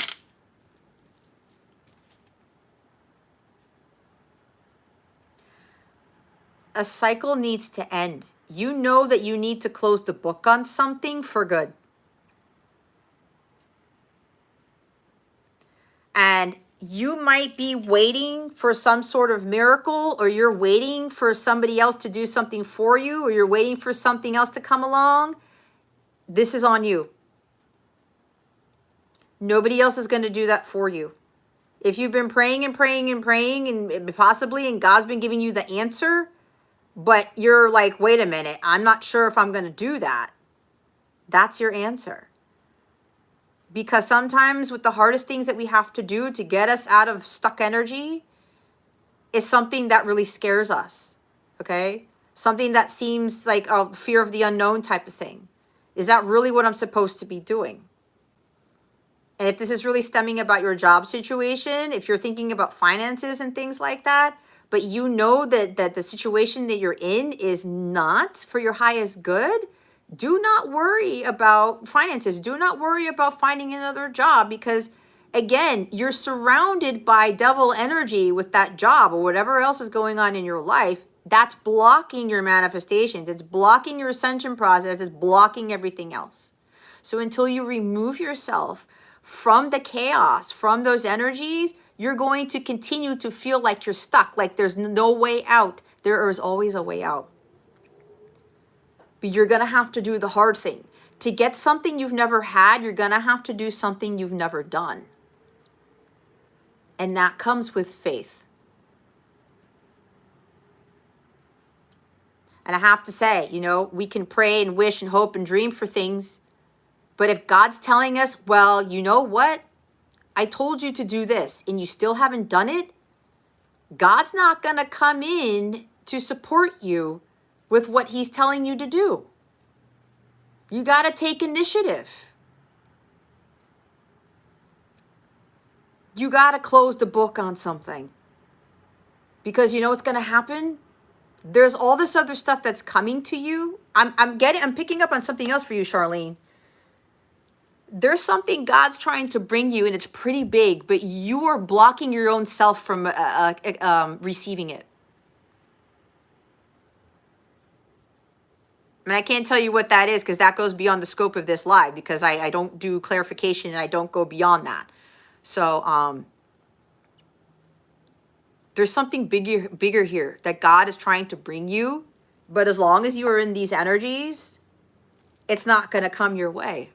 A cycle needs to end. You know that you need to close the book on something for good. And you might be waiting for some sort of miracle, or you're waiting for somebody else to do something for you, or you're waiting for something else to come along. This is on you. Nobody else is going to do that for you. If you've been praying and praying and praying and possibly, and God's been giving you the answer, but you're like, wait a minute, I'm not sure if I'm going to do that. That's your answer. Because sometimes with the hardest things that we have to do to get us out of stuck energy is something that really scares us. Okay? Something that seems like a fear of the unknown type of thing. Is that really what I'm supposed to be doing? And if this is really stemming about your job situation, if you're thinking about finances and things like that, but you know that the situation that you're in is not for your highest good, do not worry about finances. Do not worry about finding another job, because again, you're surrounded by devil energy with that job or whatever else is going on in your life. That's blocking your manifestations. It's blocking your ascension process. It's blocking everything else. So until you remove yourself from the chaos, from those energies, you're going to continue to feel like you're stuck, like there's no way out. There is always a way out. But you're going to have to do the hard thing. To get something you've never had, you're going to have to do something you've never done. And that comes with faith. And I have to say, you know, we can pray and wish and hope and dream for things. But if God's telling us, well, you know what? I told you to do this and you still haven't done it, God's not going to come in to support you with what he's telling you to do. You got to take initiative. You got to close the book on something. Because you know what's going to happen? There's all this other stuff that's coming to you. I'm picking up on something else for you, Charlene. There's something God's trying to bring you, and it's pretty big, but you are blocking your own self from receiving it. And I can't tell you what that is, because that goes beyond the scope of this live, because I don't do clarification and I don't go beyond that. So there's something bigger here that God is trying to bring you, but as long as you are in these energies, it's not going to come your way.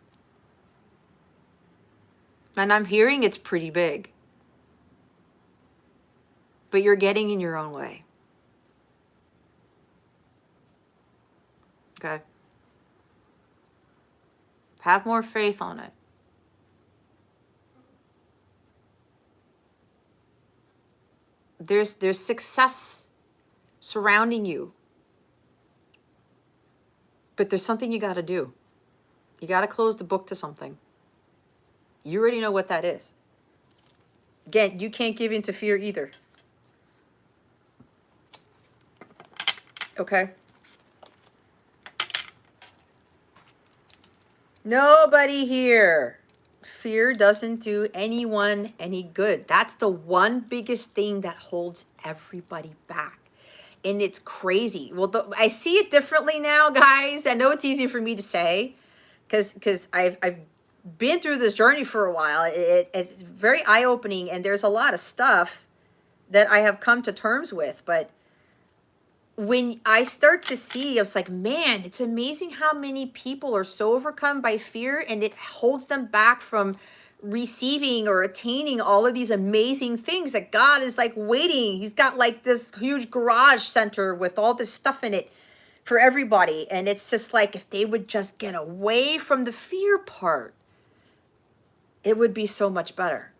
And I'm hearing it's pretty big. But you're getting in your own way. Okay? Have more faith on it. There's success surrounding you. But there's something you got to do. You got to close the book to something. You already know what that is. Again, you can't give in to fear either. Okay? Nobody here. Fear doesn't do anyone any good. That's the one biggest thing that holds everybody back. And it's crazy. Well, I see it differently now, guys. I know it's easy for me to say because I've been through this journey for a while. It's very eye-opening, and there's a lot of stuff that I have come to terms with. But when I start to see, I was like, man, it's amazing how many people are so overcome by fear, and it holds them back from receiving or attaining all of these amazing things that God is like waiting. He's got like this huge garage center with all this stuff in it for everybody. And it's just like, if they would just get away from the fear part, it would be so much better.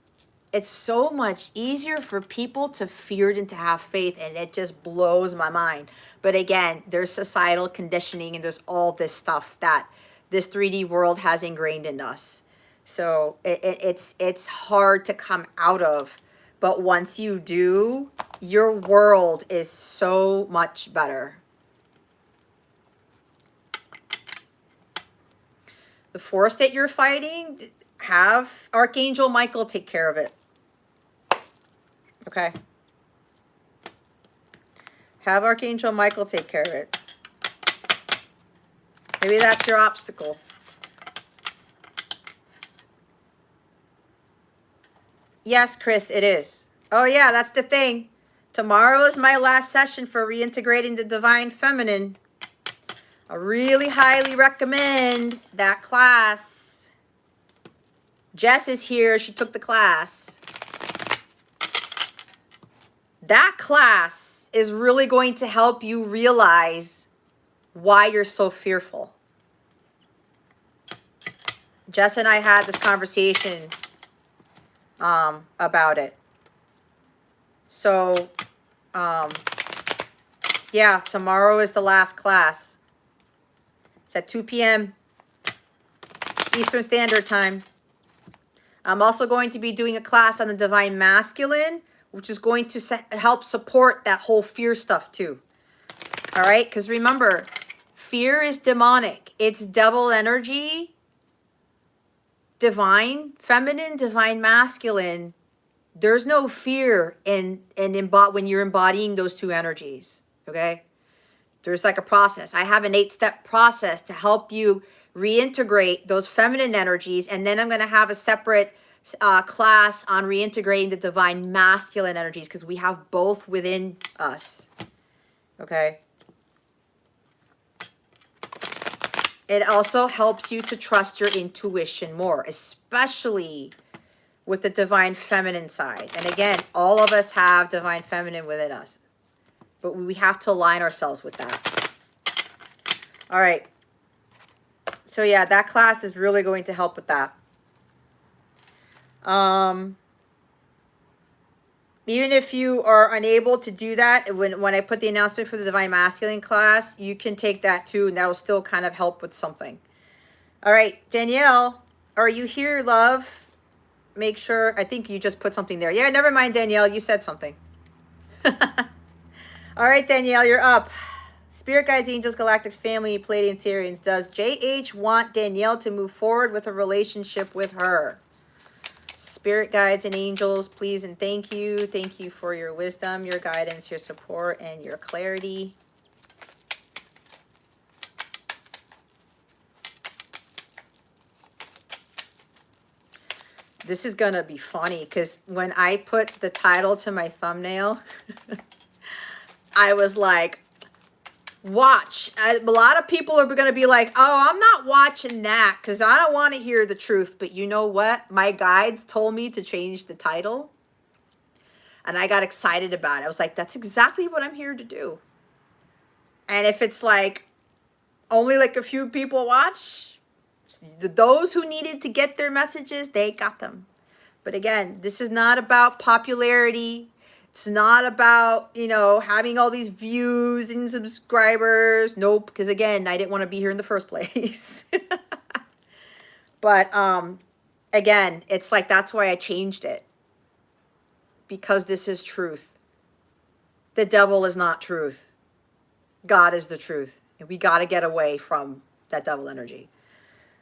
It's so much easier for people to fear than to have faith, and it just blows my mind. But again, there's societal conditioning, and there's all this stuff that this 3D world has ingrained in us. So it's hard to come out of. But once you do, your world is so much better. The force that you're fighting, have Archangel Michael take care of it. Okay. Have Archangel Michael take care of it. Maybe that's your obstacle. Yes, Chris, it is. Oh, yeah, that's the thing. Tomorrow is my last session for Reintegrating the Divine Feminine. I really highly recommend that class. Jess is here. She took the class. That class is really going to help you realize why you're so fearful. Jess and I had this conversation about it. So, yeah, tomorrow is the last class. It's at 2 p.m. Eastern Standard Time. I'm also going to be doing a class on the Divine Masculine, which is going to help support that whole fear stuff too. All right? Because remember, fear is demonic. It's devil energy. Divine feminine, divine masculine. There's no fear when you're embodying those two energies. Okay? There's like a process. I have an 8-step process to help you reintegrate those feminine energies. And then I'm going to have a separate class on reintegrating the divine masculine energies, because we have both within us. Okay? It also helps you to trust your intuition more, especially with the divine feminine side. And again, all of us have divine feminine within us, but we have to align ourselves with that. All right. So yeah, that class is really going to help with that. Even if you are unable to do that, when I put the announcement for the Divine Masculine class, you can take that too, and that'll still kind of help with something. All right, Danielle, are you here, love? Make sure, I think you just put something there. Yeah, never mind, Danielle, you said something. All right, Danielle, you're up. Spirit Guides, Angels, Galactic Family, Pleiadian Sirians. Does JH want Danielle to move forward with a relationship with her? Spirit Guides and Angels, please and thank you. Thank you for your wisdom, your guidance, your support, and your clarity. This is going to be funny because when I put the title to my thumbnail, I was like, watch. A lot of people are going to be like, oh, I'm not watching that because I don't want to hear the truth. But you know what? My guides told me to change the title. And I got excited about it. I was like, that's exactly what I'm here to do. And if it's like only like a few people watch, those who needed to get their messages, they got them. But again, this is not about popularity. It's not about, you know, having all these views and subscribers. Nope, because again, I didn't want to be here in the first place. But again, it's like that's why I changed it. Because this is truth. The devil is not truth. God is the truth. And we got to get away from that devil energy.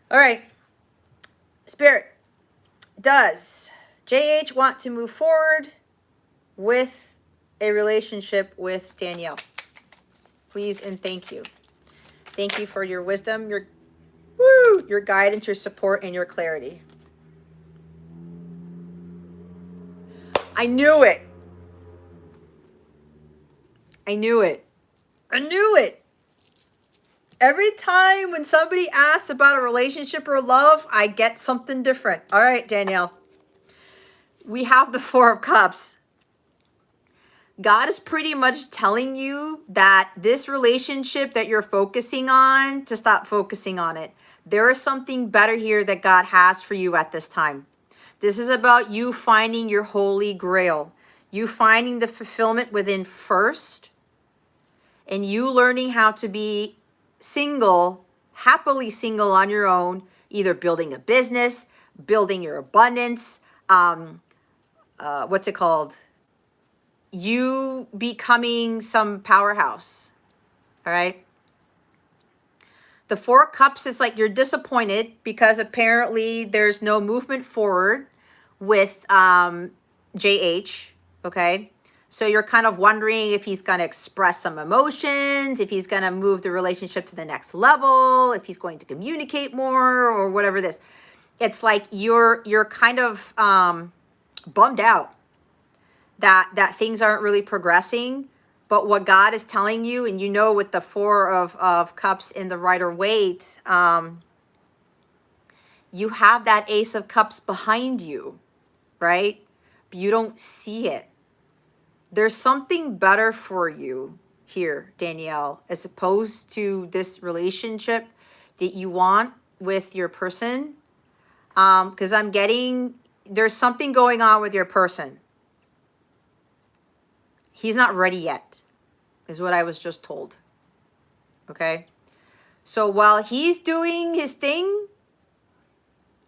All right. Spirit, does JH want to move forward with a relationship with Danielle? Please and thank you. Thank you for your wisdom, your guidance, your support, and your clarity. I knew it. I knew it. I knew it. Every time when somebody asks about a relationship or love, I get something different. All right, Danielle. We have the Four of Cups. God is pretty much telling you that this relationship that you're focusing on, to stop focusing on it. There is something better here that God has for you at this time. This is about you finding your holy grail. You finding the fulfillment within first. And you learning how to be single, happily single on your own. Either building a business, building your abundance. What's it called? You becoming some powerhouse. All right. The Four of Cups is like you're disappointed because apparently there's no movement forward with JH. Okay. So you're kind of wondering if he's going to express some emotions, if he's going to move the relationship to the next level, if he's going to communicate more or whatever this. It's like you're kind of bummed out that things aren't really progressing. But what God is telling you, and you know with the Four of Cups in the Rider-Waite, you have that Ace of Cups behind you, right? But you don't see it. There's something better for you here, Danielle, as opposed to this relationship that you want with your person. Because I'm getting, there's something going on with your person. He's not ready yet, is what I was just told. Okay? So while he's doing his thing,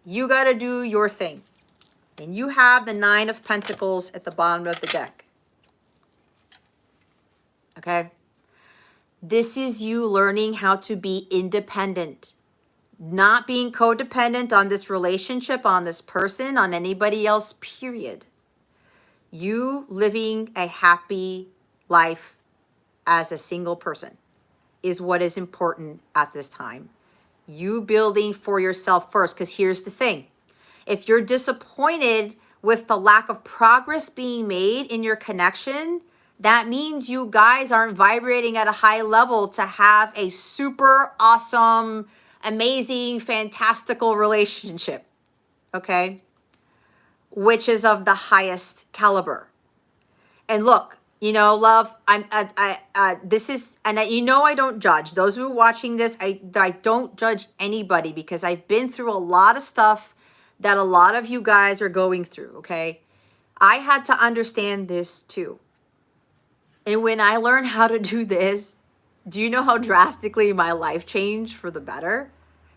you got to do your thing. And you have the Nine of Pentacles at the bottom of the deck. Okay? This is you learning how to be independent. Not being codependent on this relationship, on this person, on anybody else, period. You living a happy life as a single person is what is important at this time. You building for yourself first, because here's the thing. If you're disappointed with the lack of progress being made in your connection, that means you guys aren't vibrating at a high level to have a super awesome, amazing, fantastical relationship, okay? Which is of the highest caliber. And look, you know, love, this is, and you know I don't judge. Those who are watching this, I don't judge anybody because I've been through a lot of stuff that a lot of you guys are going through, okay? I had to understand this too. And when I learned how to do this, do you know how drastically my life changed for the better?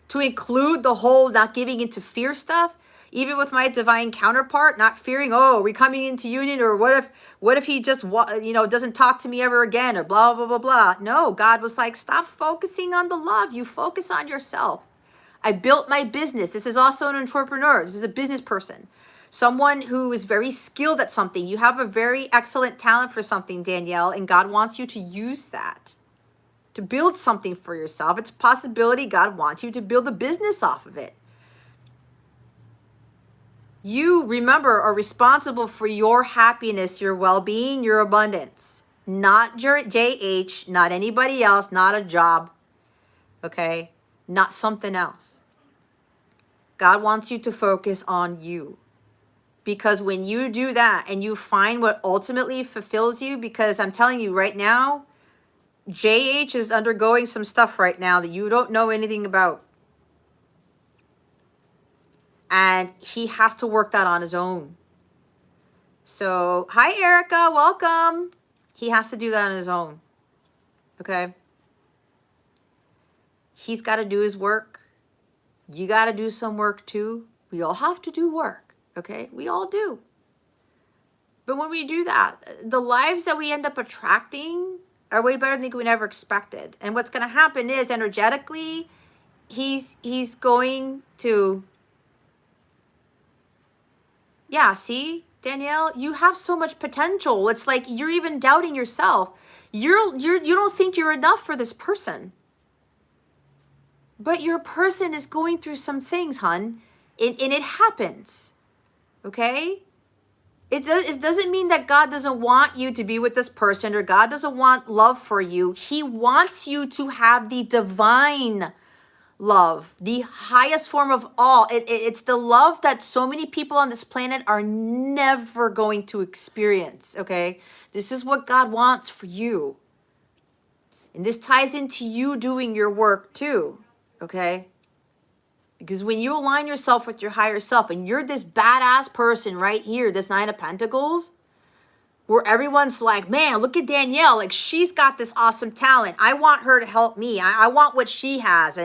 To include the whole not giving into fear stuff, even with my divine counterpart, not fearing, oh, are we coming into union? Or what if he just, you know, doesn't talk to me ever again or blah, blah, blah, blah. No, God was like, stop focusing on the love. You focus on yourself. I built my business. This is also an entrepreneur. This is a business person. Someone who is very skilled at something. You have a very excellent talent for something, Danielle, and God wants you to use that to build something for yourself. It's a possibility God wants you to build a business off of it. You, remember, are responsible for your happiness, your well-being, your abundance. Not your JH, not anybody else, not a job, okay? Not something else. God wants you to focus on you. Because when you do that and you find what ultimately fulfills you, because I'm telling you right now, JH is undergoing some stuff right now that you don't know anything about. And he has to work that on his own. So, hi, Erica. Welcome. He has to do that on his own. Okay? He's got to do his work. You got to do some work too. We all have to do work. Okay? We all do. But when we do that, the lives that we end up attracting are way better than we never expected. And what's going to happen is energetically, he's going to, yeah, see, Danielle, you have so much potential. It's like you're even doubting yourself. You don't think you're enough for this person. But your person is going through some things, hun. And it happens. Okay? It doesn't mean that God doesn't want you to be with this person or God doesn't want love for you. He wants you to have the divine love, the highest form of all. It's the love that so many people on this planet are never going to experience, okay? This is what God wants for you. And this ties into you doing your work too, okay? Because when you align yourself with your higher self and you're this badass person right here, this Nine of Pentacles, where everyone's like, man, look at Danielle. Like, she's got this awesome talent. I want her to help me. I want what she has.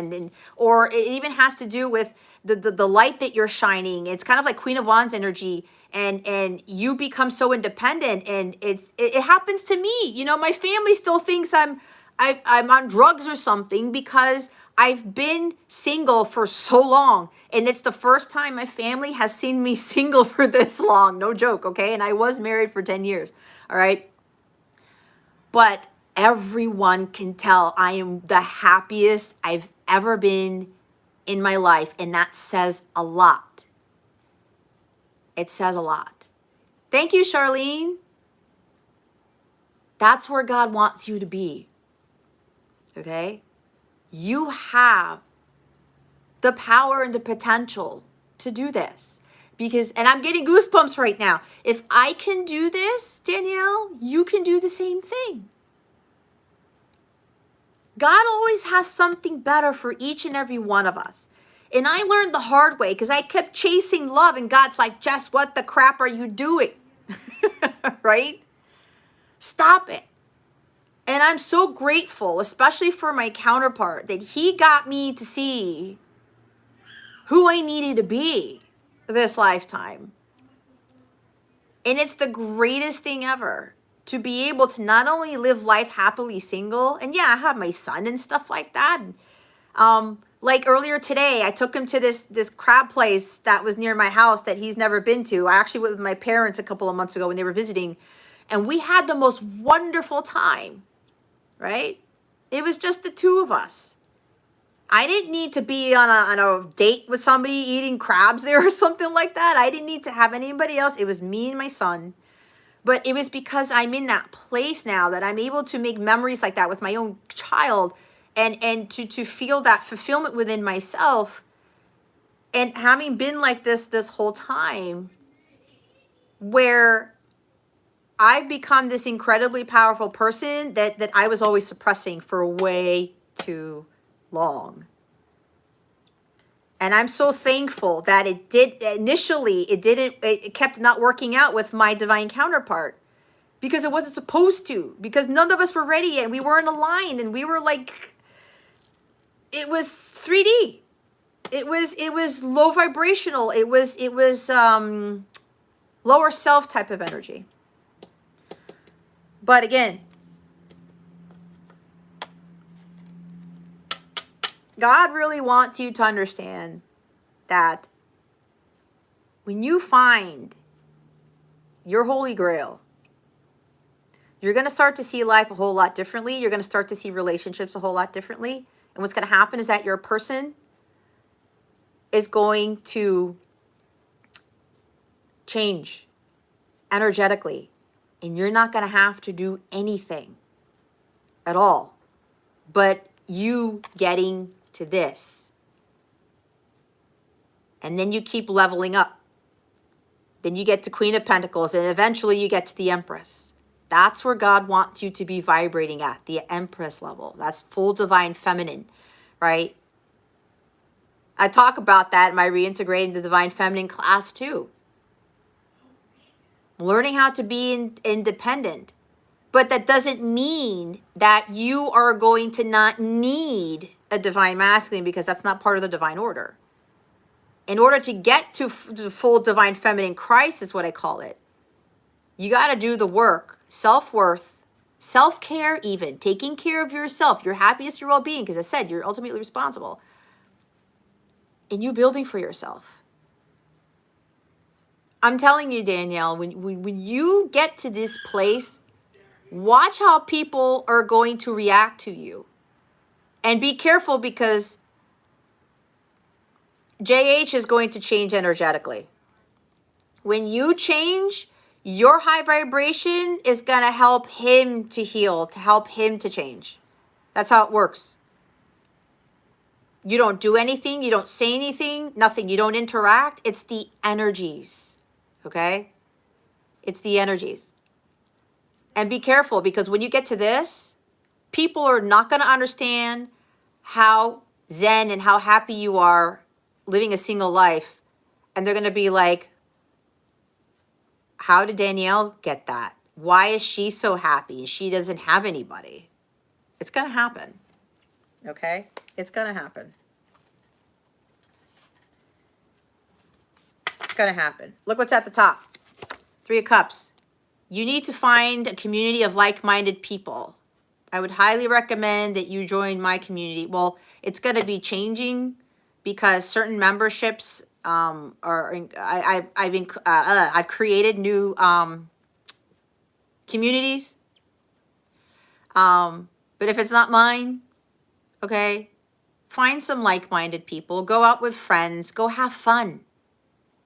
Or it even has to do with the light that you're shining. It's kind of like Queen of Wands energy. And you become so independent. And it happens to me. You know, my family still thinks I'm on drugs or something because I've been single for so long. And it's the first time my family has seen me single for this long. No joke, okay? And I was married for 10 years, all right? But everyone can tell I am the happiest I've ever been in my life. And that says a lot. It says a lot. Thank you, Charlene. That's where God wants you to be, okay? You have the power and the potential to do this. Because, and I'm getting goosebumps right now. If I can do this, Danielle, you can do the same thing. God always has something better for each and every one of us. And I learned the hard way because I kept chasing love and God's like, Jess, what the crap are you doing? Right? Stop it. And I'm so grateful, especially for my counterpart, that he got me to see who I needed to be this lifetime. And it's the greatest thing ever to be able to not only live life happily single, and yeah, I have my son and stuff like that. Like earlier today, I took him to this crab place that was near my house that he's never been to. I actually went with my parents a couple of months ago when they were visiting, and we had the most wonderful time, right? It was just the two of us. I didn't need to be on a date with somebody eating crabs there or something like that. I didn't need to have anybody else. It was me and my son. But it was because I'm in that place now that I'm able to make memories like that with my own child and to feel that fulfillment within myself. And having been like this whole time where I've become this incredibly powerful person that I was always suppressing for way too long. And I'm so thankful that it kept not working out with my divine counterpart because it wasn't supposed to, because none of us were ready yet. We weren't aligned and we were like, it was 3D. It was low vibrational. It was lower self type of energy. But again, God really wants you to understand that when you find your holy grail, you're going to start to see life a whole lot differently. You're going to start to see relationships a whole lot differently. And what's going to happen is that your person is going to change energetically. And you're not going to have to do anything at all. But you getting to this. And then you keep leveling up. Then you get to Queen of Pentacles. And eventually you get to the Empress. That's where God wants you to be vibrating at, the Empress level. That's full divine feminine, right? I talk about that in my Reintegrating the Divine Feminine class too. learning how to be independent. But that doesn't mean that you are going to not need a divine masculine, because that's not part of the divine order. In order to get to full divine feminine Christ, is what I call it, you got to do the work, self-worth, self-care, even taking care of yourself, your happiness, your well-being, because I said you're ultimately responsible, and you building for yourself. I'm telling you, Danielle, when you get to this place, watch how people are going to react to you. And be careful, because JH is going to change energetically. When you change, your high vibration is going to help him to heal, to help him to change. That's how it works. You don't do anything. You don't say anything. Nothing. You don't interact. It's the energies. Okay? It's the energies. And be careful, because when you get to this, people are not going to understand how zen and how happy you are living a single life. And they're going to be like, how did Danielle get that? Why is she so happy? She doesn't have anybody. It's going to happen. Okay? It's going to happen. It's going to happen. Look what's at the top. 3 of Cups. You need to find a community of like-minded people. I would highly recommend that you join my community. Well, it's going to be changing, because certain memberships I've created new communities. But if it's not mine, okay, find some like-minded people. Go out with friends. Go have fun.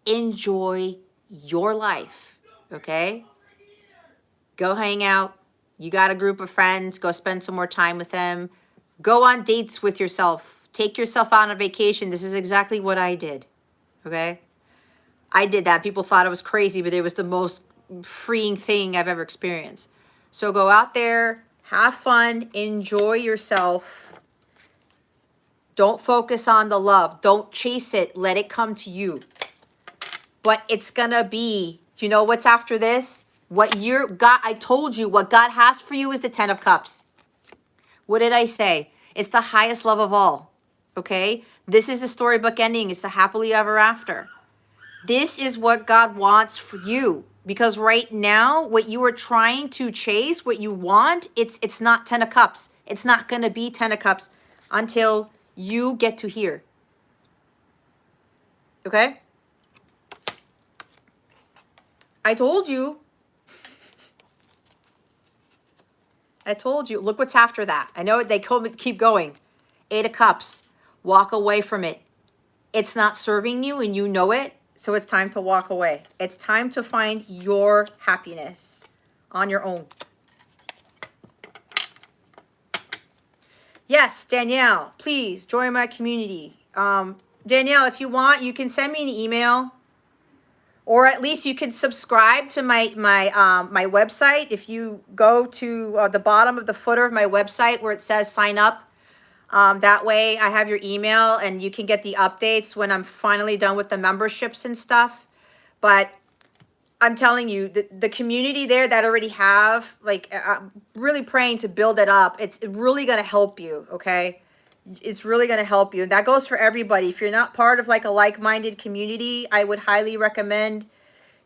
Enjoy your life, okay? Go hang out. You got a group of friends. Go spend some more time with them. Go on dates with yourself. Take yourself out on a vacation. This is exactly what I did, okay? I did that. People thought I was crazy, but it was the most freeing thing I've ever experienced. So go out there, have fun, enjoy yourself. Don't focus on the love. Don't chase it. Let it come to you. But it's going to be, you know what's after this? What you're God, I told you, what God has for you is the 10 of Cups. What did I say? It's the highest love of all, okay? This is the storybook ending. It's the happily ever after. This is what God wants for you. Because right now, what you are trying to chase, what you want, it's not 10 of Cups. It's not going to be 10 of Cups until you get to here. Okay? I told you. I told you. Look what's after that. I know they keep going. 8 of Cups. Walk away from it. It's not serving you, and you know it. So it's time to walk away. It's time to find your happiness on your own. Yes, Danielle, please join my community. Danielle, if you want, you can send me an email, or at least you can subscribe to my website. If you go to the bottom of the footer of my website where it says sign up, that way I have your email and you can get the updates when I'm finally done with the memberships and stuff. But I'm telling you, the community there that already have, like, really praying to build it up. It's really going to help you, okay? It's really going to help you. And that goes for everybody. If you're not part of like a like-minded community, I would highly recommend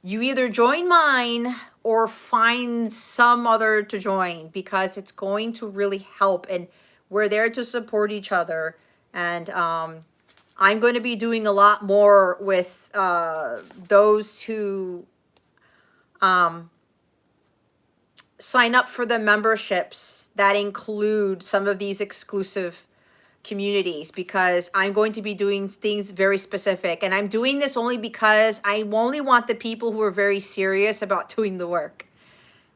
you either join mine or find some other to join, because it's going to really help. And we're there to support each other. And I'm going to be doing a lot more with those who sign up for the memberships that include some of these exclusive communities, because I'm going to be doing things very specific. And I'm doing this only because I only want the people who are very serious about doing the work.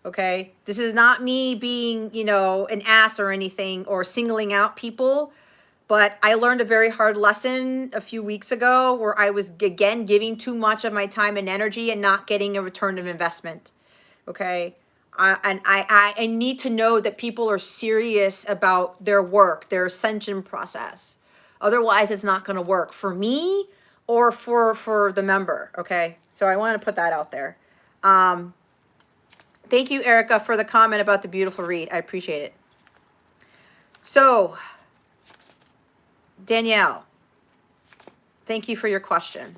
Okay? This is not me being, you know, an ass or anything, or singling out people. But I learned a very hard lesson a few weeks ago where I was, again, giving too much of my time and energy and not getting a return of investment. Okay? I need to know that people are serious about their work, their ascension process. Otherwise, it's not going to work for me or for the member. Okay? So I want to put that out there. Thank you, Erica, for the comment about the beautiful read. I appreciate it. So, Danielle, thank you for your question.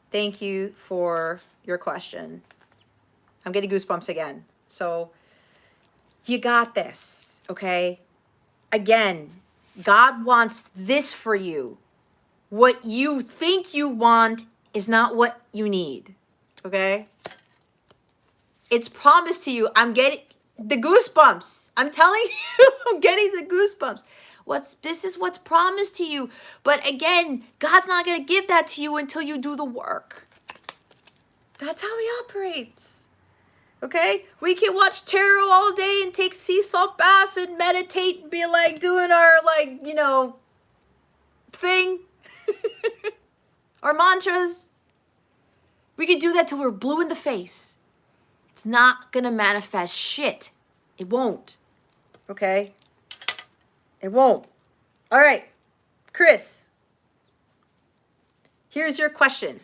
Thank you for your question. I'm getting goosebumps again. So, you got this, okay? Again, God wants this for you. What you think you want is not what you need, okay? It's promised to you. I'm getting the goosebumps. I'm telling you, I'm getting the goosebumps. This is what's promised to you. But again, God's not going to give that to you until you do the work. That's how he operates. Okay? We can watch tarot all day and take sea salt baths and meditate and be like doing our, like, you know, thing. Our mantras. We can do that till we're blue in the face. It's not gonna manifest shit. It won't. Okay? It won't. All right, Chris. Here's your question.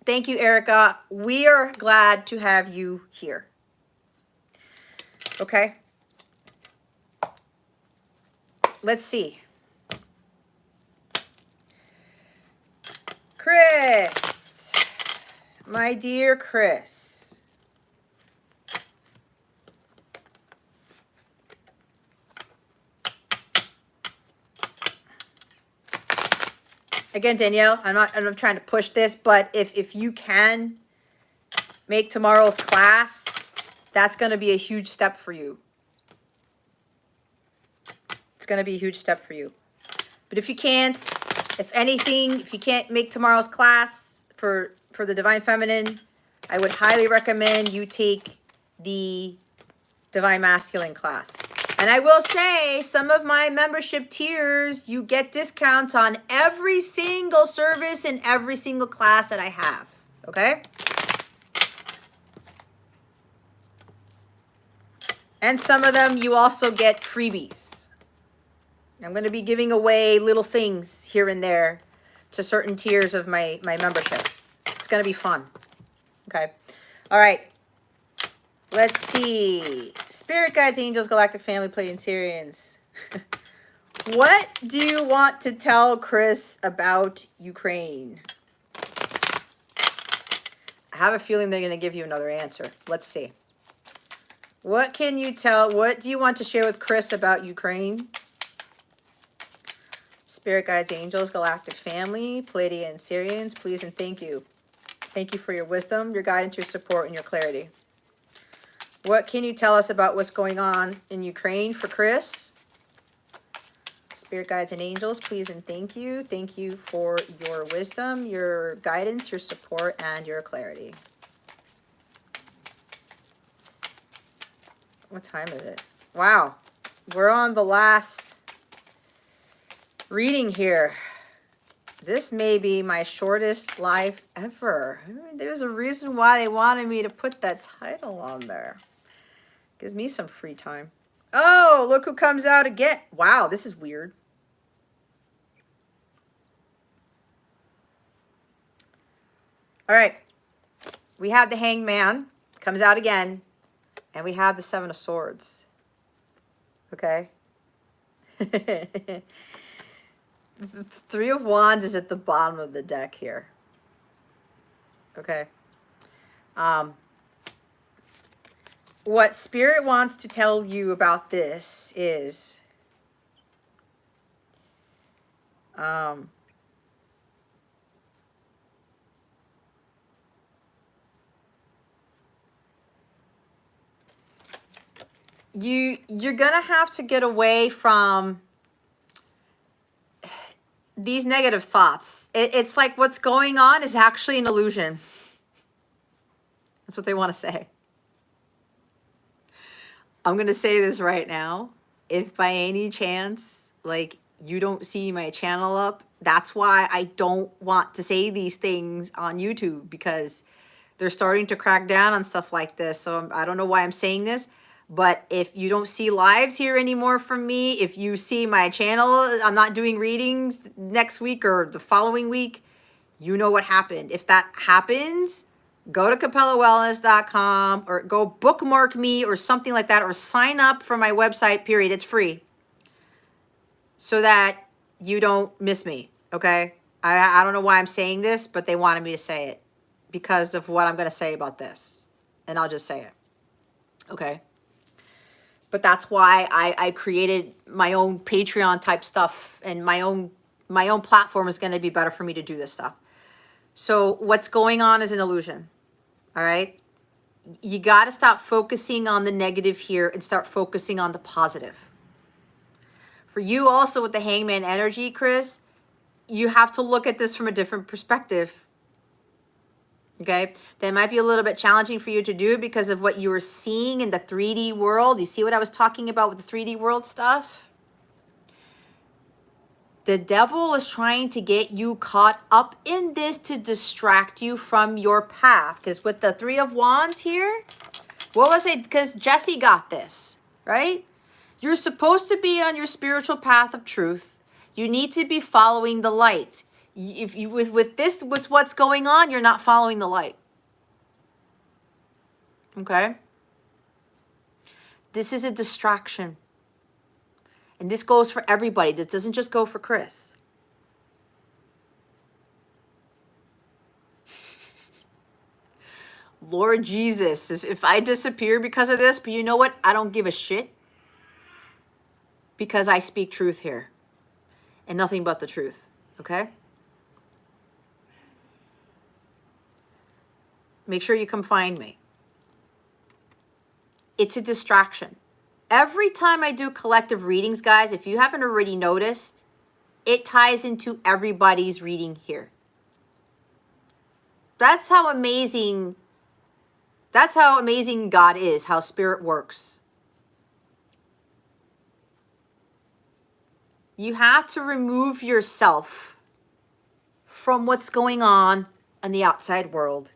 Thank you, Erica. We are glad to have you here. Okay? Let's see. Chris, my dear Chris. Again, Danielle, I'm not trying to push this, but if you can make tomorrow's class, that's going to be a huge step for you. It's going to be a huge step for you. But if you can't, if anything, if you can't make tomorrow's class for the Divine Feminine, I would highly recommend you take the Divine Masculine class. And I will say, some of my membership tiers, you get discounts on every single service and every single class that I have. Okay? And some of them, you also get freebies. I'm going to be giving away little things here and there to certain tiers of my memberships. It's going to be fun. Okay? All right. Let's see. Spirit guides, angels, galactic family, Pleiadian Syrians. What do you want to tell Chris about Ukraine? I have a feeling they're going to give you another answer. Let's see. What can you tell? What do you want to share with Chris about Ukraine? Spirit guides, angels, galactic family, Pleiadian Syrians, please and thank you. Thank you for your wisdom, your guidance, your support, and your clarity. What can you tell us about what's going on in Ukraine for Chris? Spirit guides and angels, please and thank you. Thank you for your wisdom, your guidance, your support, and your clarity. What time is it? Wow. We're on the last reading here. This may be my shortest live ever. There's a reason why they wanted me to put that title on there. Gives me some free time. Oh, look who comes out again. Wow, this is weird. All right. We have the Hangman. Comes out again. And we have the Seven of Swords. Okay. The Three of Wands is at the bottom of the deck here. Okay. What Spirit wants to tell you about this is you're gonna have to get away from these negative thoughts. It's like what's going on is actually an illusion. That's what they want to say. I'm going to say this right now. If by any chance, like, you don't see my channel up, that's why I don't want to say these things on YouTube, because they're starting to crack down on stuff like this. So I don't know why I'm saying this, but if you don't see lives here anymore from me, if you see my channel, I'm not doing readings next week or the following week, you know what happened. If that happens, go to capellawellness.com or go bookmark me or something like that, or sign up for my website, period. It's free, so that you don't miss me, okay? I don't know why I'm saying this, but they wanted me to say it because of what I'm going to say about this. And I'll just say it, okay? But that's why I created my own Patreon type stuff, and my own platform is going to be better for me to do this stuff. So what's going on is an illusion, all right? You got to stop focusing on the negative here and start focusing on the positive. For you also with the hangman energy, Chris, you have to look at this from a different perspective. Okay, that might be a little bit challenging for you to do because of what you were seeing in the 3D world. You see what I was talking about with the 3D world stuff? The devil is trying to get you caught up in this to distract you from your path. Because with the 3 of Wands here, what was it? Because Jesse got this, right? You're supposed to be on your spiritual path of truth. You need to be following the light. If you with this, with what's going on, you're not following the light. Okay? This is a distraction. And this goes for everybody. This doesn't just go for Chris. Lord Jesus, if I disappear because of this, but you know what? I don't give a shit. Because I speak truth here. And nothing but the truth. Okay? Make sure you come find me. It's a distraction. Every time I do collective readings, guys, if you haven't already noticed, it ties into everybody's reading here. That's how amazing God is, how spirit works. You have to remove yourself from what's going on in the outside world.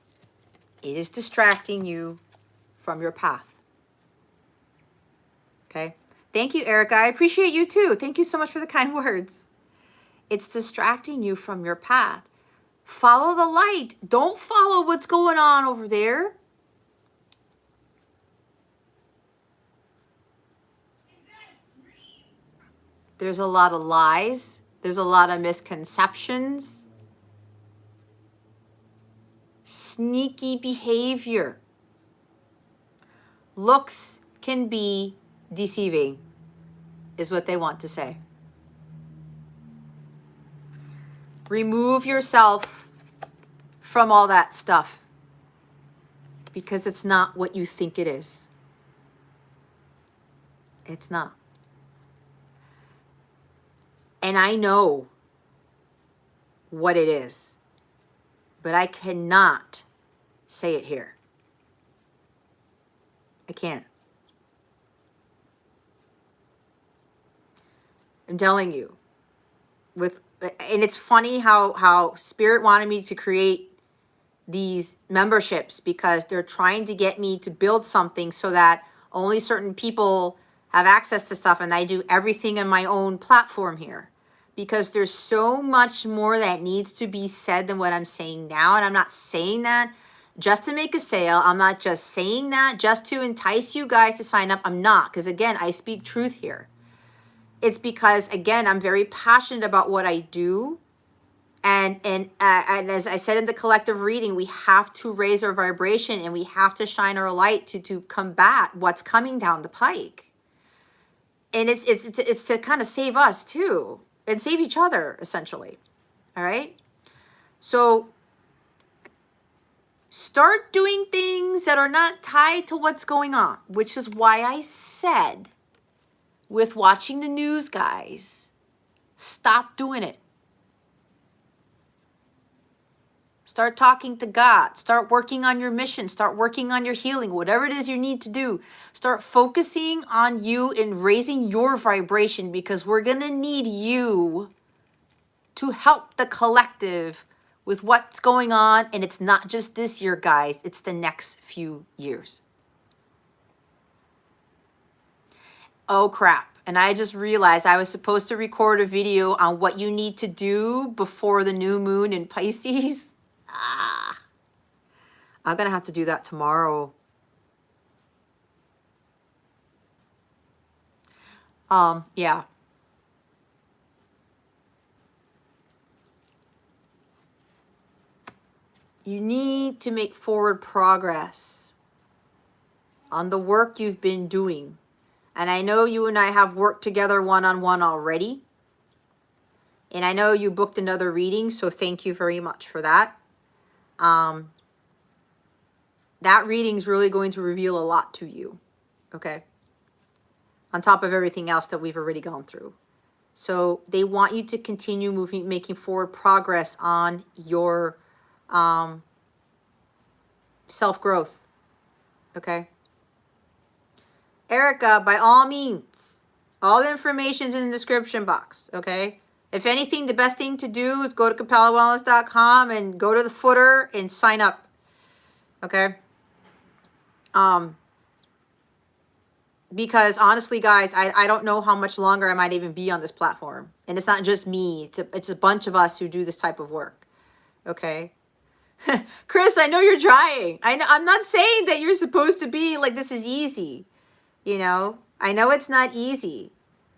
It is distracting you from your path. Okay? Thank you, Erica. I appreciate you too. Thank you so much for the kind words. It's distracting you from your path. Follow the light. Don't follow what's going on over there. There's a lot of lies. There's a lot of misconceptions. Sneaky behavior. Looks can be deceiving, is what they want to say. Remove yourself from all that stuff because it's not what you think it is. It's not. And I know what it is, but I cannot say it here. I can't. I'm telling you. And it's funny how Spirit wanted me to create these memberships because they're trying to get me to build something so that only certain people have access to stuff, and I do everything on my own platform here. Because there's so much more that needs to be said than what I'm saying now. And I'm not saying that just to make a sale. I'm not just saying that just to entice you guys to sign up. I'm not. Because again, I speak truth here. It's because, again, I'm very passionate about what I do. And as I said in the collective reading, we have to raise our vibration and we have to shine our light to combat what's coming down the pike. And it's to kind of save us too. And save each other, essentially. All right? So, start doing things that are not tied to what's going on. Which is why I said, with watching the news, guys, stop doing it. Start talking to God. Start working on your mission. Start working on your healing. Whatever it is you need to do. Start focusing on you and raising your vibration because we're going to need you to help the collective with what's going on. And it's not just this year, guys. It's the next few years. Oh, crap. And I just realized I was supposed to record a video on what you need to do before the new moon in Pisces. I'm going to have to do that tomorrow. Yeah. You need to make forward progress on the work you've been doing. And I know you and I have worked together one-on-one already. And I know you booked another reading, so thank you very much for that. That reading's really going to reveal a lot to you, okay? On top of everything else that we've already gone through. So they want you to continue moving, making forward progress on your self-growth, okay? Erica, by all means, all the information's in the description box, okay? If anything, the best thing to do is go to capellawellness.com and go to the footer and sign up, okay? Because honestly, guys, I don't know how much longer I might even be on this platform. And it's not just me. It's a bunch of us who do this type of work, okay? Chris, I know you're trying. I'm not saying that you're supposed to be like this is easy, you know? I know it's not easy.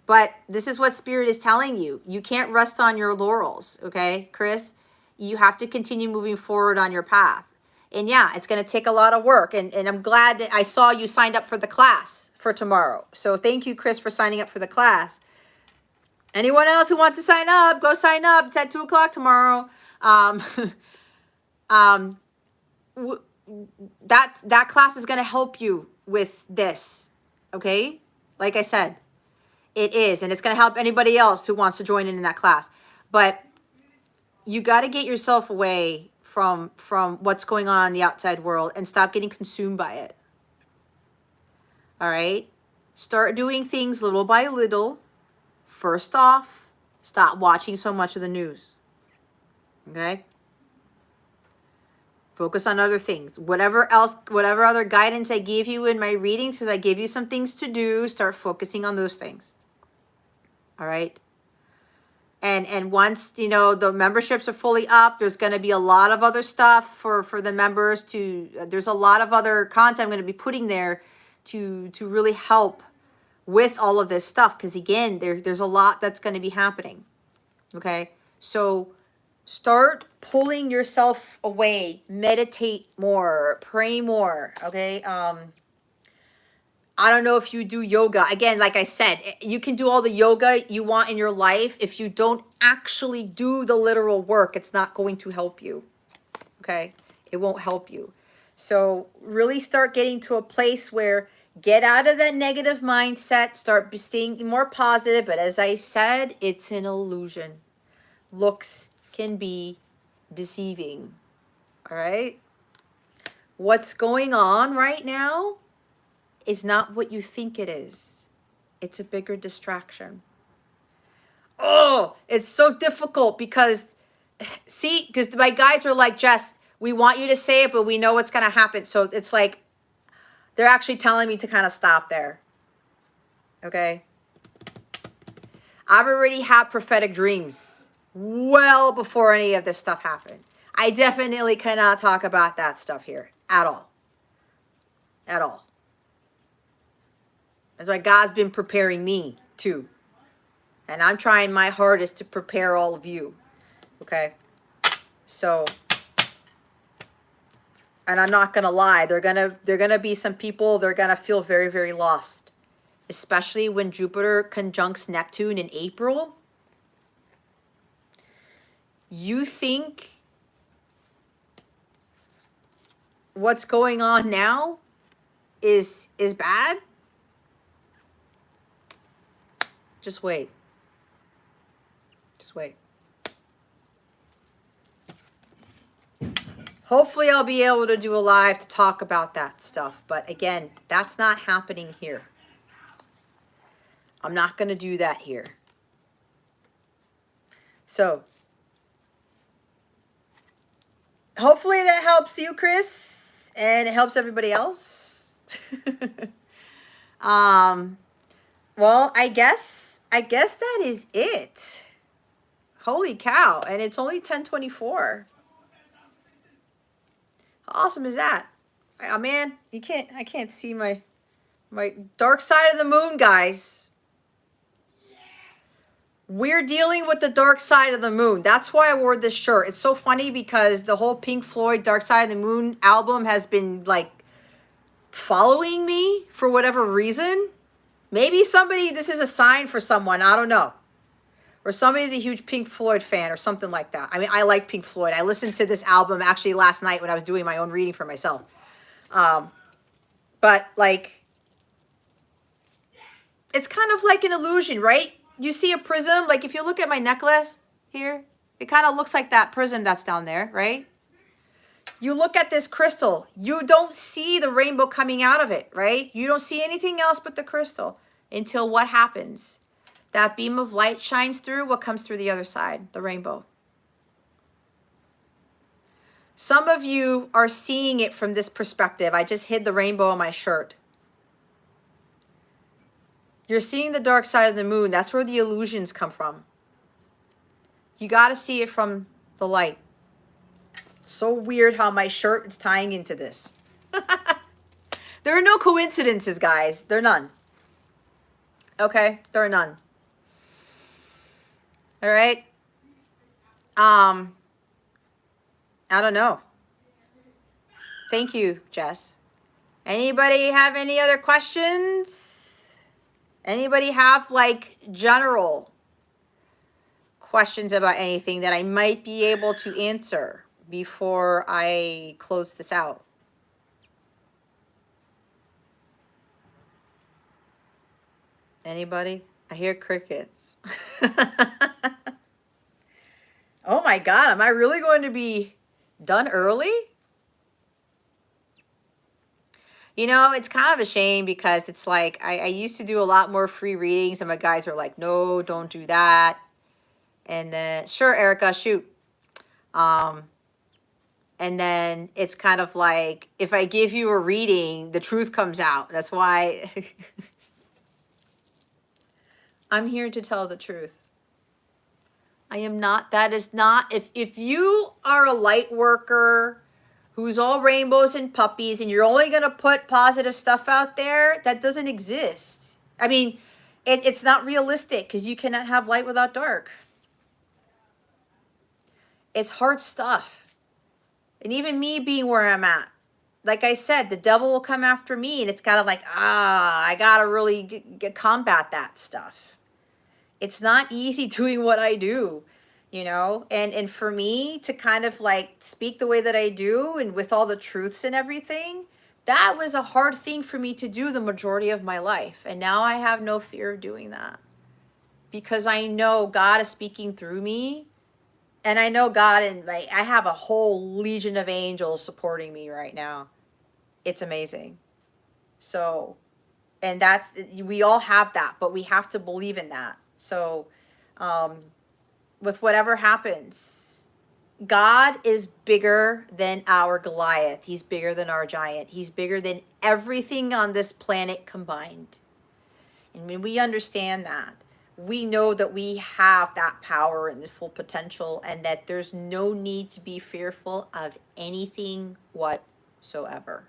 But this is what Spirit is telling you. You can't rest on your laurels, okay, Chris? You have to continue moving forward on your path. And yeah, it's going to take a lot of work. And I'm glad that I saw you signed up for the class for tomorrow. So thank you, Chris, for signing up for the class. Anyone else who wants to sign up, go sign up. It's at 2 o'clock tomorrow. That class is going to help you with this, okay? Like I said. It is, and it's going to help anybody else who wants to join in that class. But you got to get yourself away from what's going on in the outside world and stop getting consumed by it. All right? Start doing things little by little. First off, stop watching so much of the news. Okay? Focus on other things. Whatever other guidance I gave you in my readings, because I gave you some things to do, start focusing on those things. All right. And once, you know, the memberships are fully up, there's going to be a lot of other stuff for the members to, there's a lot of other content I'm going to be putting there to really help with all of this stuff. Because again, there's a lot that's going to be happening. Okay. So start pulling yourself away, meditate more, pray more. Okay. I don't know if you do yoga. Again, like I said, you can do all the yoga you want in your life. If you don't actually do the literal work, it's not going to help you. Okay? It won't help you. So really start getting to a place where get out of that negative mindset. Start staying more positive. But as I said, it's an illusion. Looks can be deceiving. All right? What's going on right now is not what you think it is. It's a bigger distraction. Oh, it's so difficult because, see, because my guides are like, Jess, we want you to say it, but we know what's going to happen. So it's like, they're actually telling me to kind of stop there. Okay? I've already had prophetic dreams well before any of this stuff happened. I definitely cannot talk about that stuff here at all. At all. That's why God's been preparing me too. And I'm trying my hardest to prepare all of you. Okay? So, and I'm not going to lie, they're going to be some people, they're going to feel very, very lost. Especially when Jupiter conjuncts Neptune in April. You think what's going on now is bad? Just wait. Just wait. Hopefully I'll be able to do a live to talk about that stuff. But again, that's not happening here. I'm not going to do that here. So, hopefully that helps you, Chris. And it helps everybody else. Well, I guess that is it. Holy cow. And it's only 10:24. awesome is that? Oh man, I can't see my dark side of the moon, guys. We're dealing with the dark side of the moon. That's why I wore this shirt. It's so funny because the whole Pink Floyd Dark Side of the Moon album has been like following me for whatever reason. Maybe this is a sign for someone, I don't know. Or somebody's a huge Pink Floyd fan or something like that. I mean, I like Pink Floyd. I listened to this album actually last night when I was doing my own reading for myself. But like, it's kind of like an illusion, right? You see a prism, like if you look at my necklace here, it kind of looks like that prism that's down there, right? You look at this crystal, you don't see the rainbow coming out of it, right? You don't see anything else but the crystal until what happens? That beam of light shines through. What comes through the other side? The rainbow. Some of you are seeing it from this perspective. I just hid the rainbow on my shirt. You're seeing the dark side of the moon. That's where the illusions come from. You got to see it from the light. So weird how my shirt is tying into this. There are no coincidences, guys. There are none. Okay? There are none. All right? I don't know. Thank you, Jess. Anybody have any other questions? Anybody have like general questions about anything that I might be able to answer before I close this out? Anybody? I hear crickets. Oh my God, am I really going to be done early? You know, it's kind of a shame because it's like I used to do a lot more free readings and my guys are like, no, don't do that. And then, sure, Erica, shoot. And then it's kind of like, if I give you a reading, the truth comes out. That's why I'm here to tell the truth. I am not, that is not, if you are a light worker who's all rainbows and puppies and you're only going to put positive stuff out there, that doesn't exist. I mean, it's not realistic because you cannot have light without dark. It's hard stuff. And even me being where I'm at, like I said, the devil will come after me and it's kind of like, I got to really combat that stuff. It's not easy doing what I do, you know, and for me to kind of like speak the way that I do and with all the truths and everything, that was a hard thing for me to do the majority of my life. And now I have no fear of doing that because I know God is speaking through me. And I know God, and I have a whole legion of angels supporting me right now. It's amazing. So, and we all have that, but we have to believe in that. So, with whatever happens, God is bigger than our Goliath. He's bigger than our giant. He's bigger than everything on this planet combined. And when we understand that, we know that we have that power and the full potential and that there's no need to be fearful of anything whatsoever.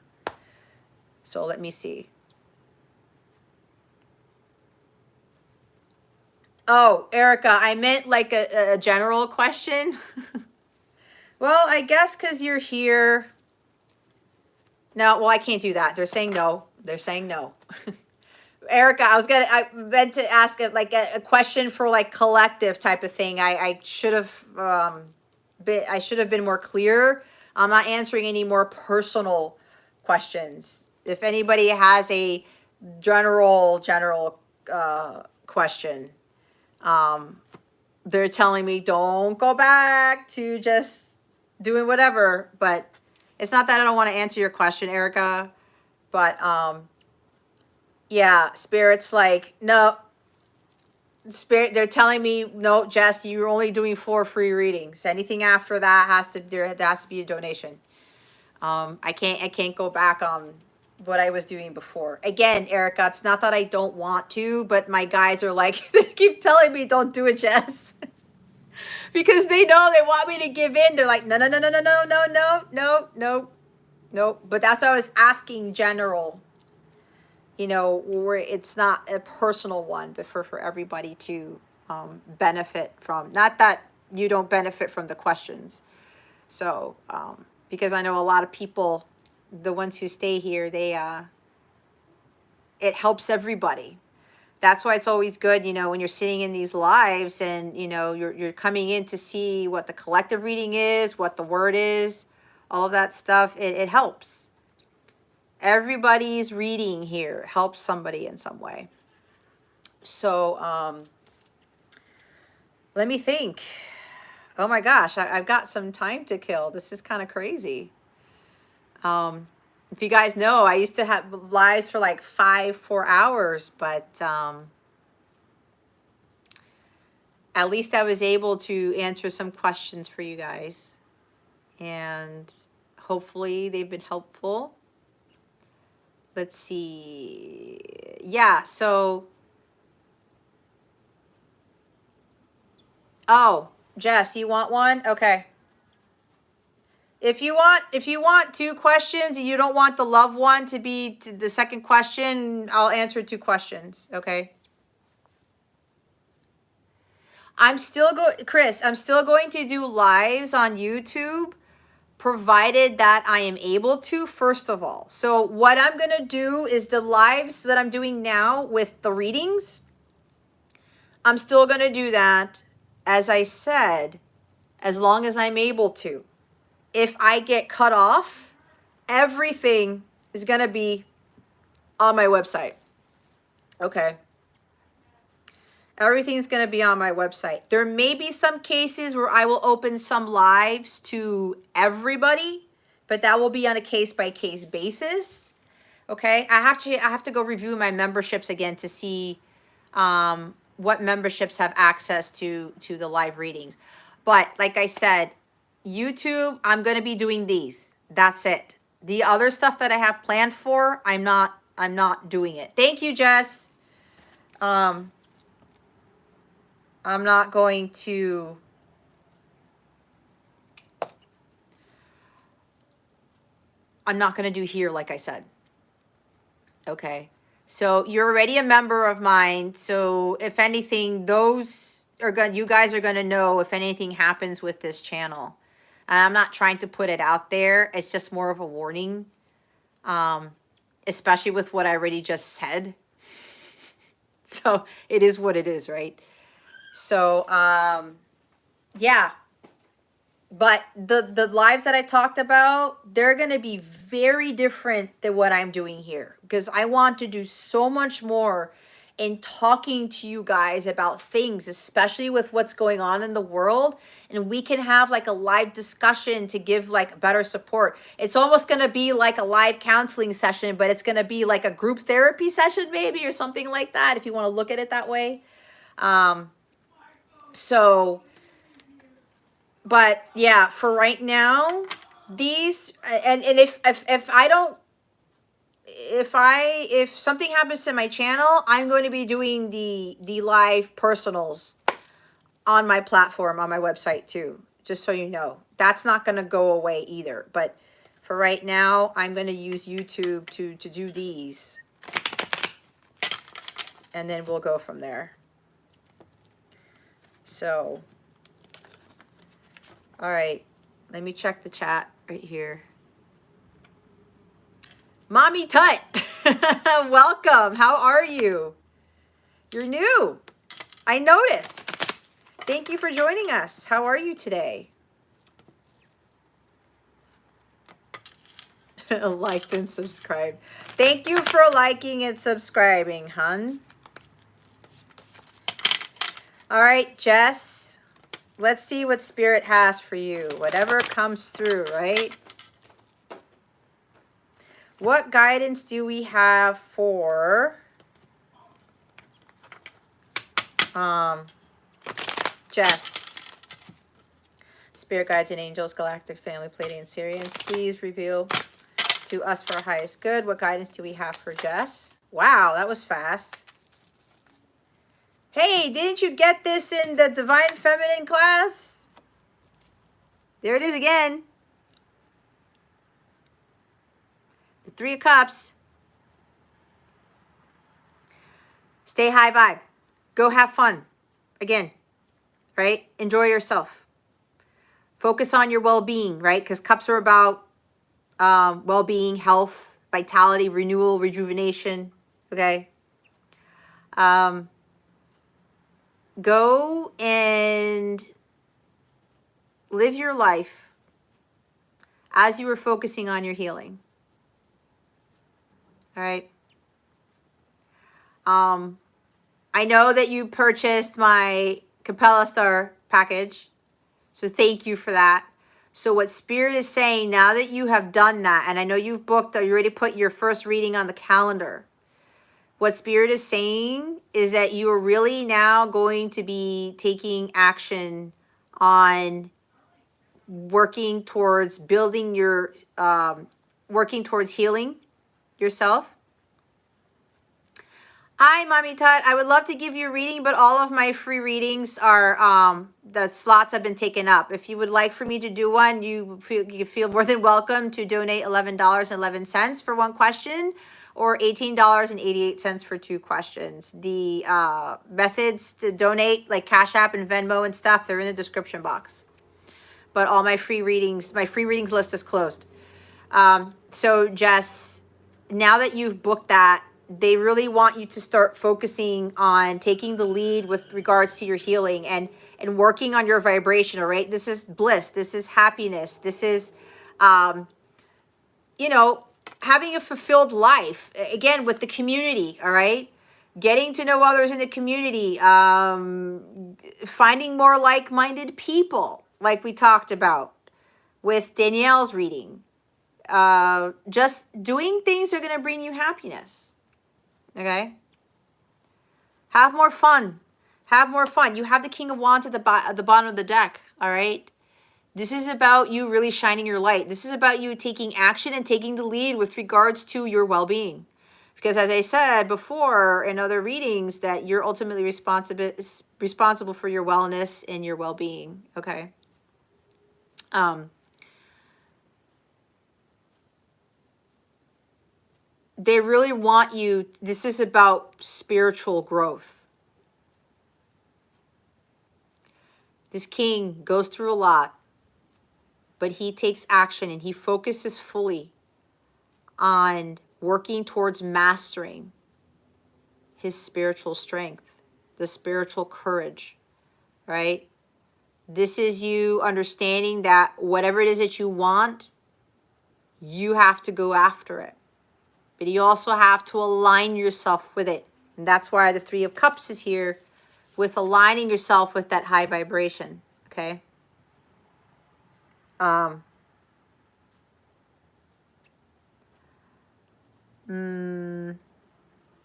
So let me see. Oh, Erica, I meant like a general question. Well, I guess because you're here. No, well, I can't do that. They're saying no. They're saying no. Erica, I meant to ask a question for like collective type of thing. I should have been more clear. I'm not answering any more personal questions. If anybody has a general question, they're telling me don't go back to just doing whatever. But it's not that I don't want to answer your question, Erica. But yeah, Spirit's like, no. Spirit, they're telling me, no, Jess, you're only doing 4 free readings. Anything after that has to be a donation. I can't go back on what I was doing before. Again, Erica, it's not that I don't want to, but my guides are like, they keep telling me don't do it, Jess. Because they know they want me to give in. They're like, no. Nope. But that's why I was asking general, you know, where it's not a personal one, but for everybody to benefit from. Not that you don't benefit from the questions. So, because I know a lot of people, the ones who stay here, it helps everybody. That's why it's always good, you know, when you're sitting in these lives and, you know, you're coming in to see what the collective reading is, what the word is, all of that stuff. It helps. Everybody's reading here helps somebody in some way. So, let me think. Oh my gosh, I've got some time to kill. This is kind of crazy. If you guys know, I used to have lives for like 4 hours, but at least I was able to answer some questions for you guys. And hopefully they've been helpful. Let's see. Yeah, so. Oh, Jess, you want one? Okay. If you want 2 questions and you don't want the loved one to be the second question, I'll answer 2 questions, okay? Chris, I'm still going to do lives on YouTube, provided that I am able to, first of all. So what I'm going to do is the lives that I'm doing now with the readings, I'm still going to do that, as I said, as long as I'm able to. If I get cut off, everything is going to be on my website. Okay. Everything's going to be on my website. There may be some cases where I will open some lives to everybody, but that will be on a case-by-case basis. Okay. I have to go review my memberships again to see what memberships have access to the live readings. But like I said, YouTube, I'm going to be doing these. That's it. The other stuff that I have planned for, I'm not doing it. Thank you, Jess. I'm not going to. I'm not going to do here, like I said. Okay. So you're already a member of mine. So if anything, you guys are going to know if anything happens with this channel. And I'm not trying to put it out there. It's just more of a warning. Especially with what I already just said. So it is what it is, right? So, yeah. But the lives that I talked about, they're going to be very different than what I'm doing here. Because I want to do so much more in talking to you guys about things, especially with what's going on in the world. And we can have like a live discussion to give like better support. It's almost going to be like a live counseling session, but it's going to be like a group therapy session maybe, or something like that, if you want to look at it that way. So... But yeah, for right now, these and if I don't, if something happens to my channel, I'm going to be doing the live personals on my platform, on my website too. Just so you know, that's not going to go away either. But for right now, I'm going to use YouTube to do these, and then we'll go from there. So. All right, let me check the chat right here. Mommy Tut, welcome. How are you? You're new. I noticed. Thank you for joining us. How are you today? Liked and subscribed. Thank you for liking and subscribing, hun. All right, Jess. Let's see what Spirit has for you. Whatever comes through, right? What guidance do we have for Jess? Spirit guides and angels, galactic family, Pleiadian, Sirians, please reveal to us for our highest good. What guidance do we have for Jess? Wow, that was fast. Hey, didn't you get this in the Divine Feminine class? There it is again. Three of Cups. Stay high vibe. Go have fun. Again, right? Enjoy yourself. Focus on your well-being, right? Because cups are about well-being, health, vitality, renewal, rejuvenation, okay? Go and live your life as you were focusing on your healing, all right? I know that you purchased my Capella Star package, so thank you for that. So what Spirit is saying, now that you have done that, and I know you've booked or you already put your first reading on the calendar, what Spirit is saying is that you are really now going to be taking action on working towards building your, working towards healing yourself. Hi, Mommy Tut. I would love to give you a reading, but all of my free readings are, the slots have been taken up. If you would like for me to do one, you feel more than welcome to donate $11.11 for one question or $18.88 for two questions. The methods to donate, like Cash App and Venmo and stuff, they're in the description box. But all my free readings list is closed. So Jess, now that you've booked that, they really want you to start focusing on taking the lead with regards to your healing and working on your vibration, all right? This is bliss. This is happiness. This is, you know, having a fulfilled life, again, with the community, all right? Getting to know others in the community, finding more like-minded people, like we talked about with Danielle's reading. Just doing things are going to bring you happiness. Okay? Have more fun. Have more fun. You have the King of Wands at the bottom of the deck. All right? This is about you really shining your light. This is about you taking action and taking the lead with regards to your well-being. Because as I said before in other readings, that you're ultimately responsible for your wellness and your well-being. Okay? They really want you, this is about spiritual growth. This king goes through a lot, but he takes action and he focuses fully on working towards mastering his spiritual strength, the spiritual courage, right? This is you understanding that whatever it is that you want, you have to go after it. But you also have to align yourself with it. And that's why the Three of Cups is here, with aligning yourself with that high vibration, okay?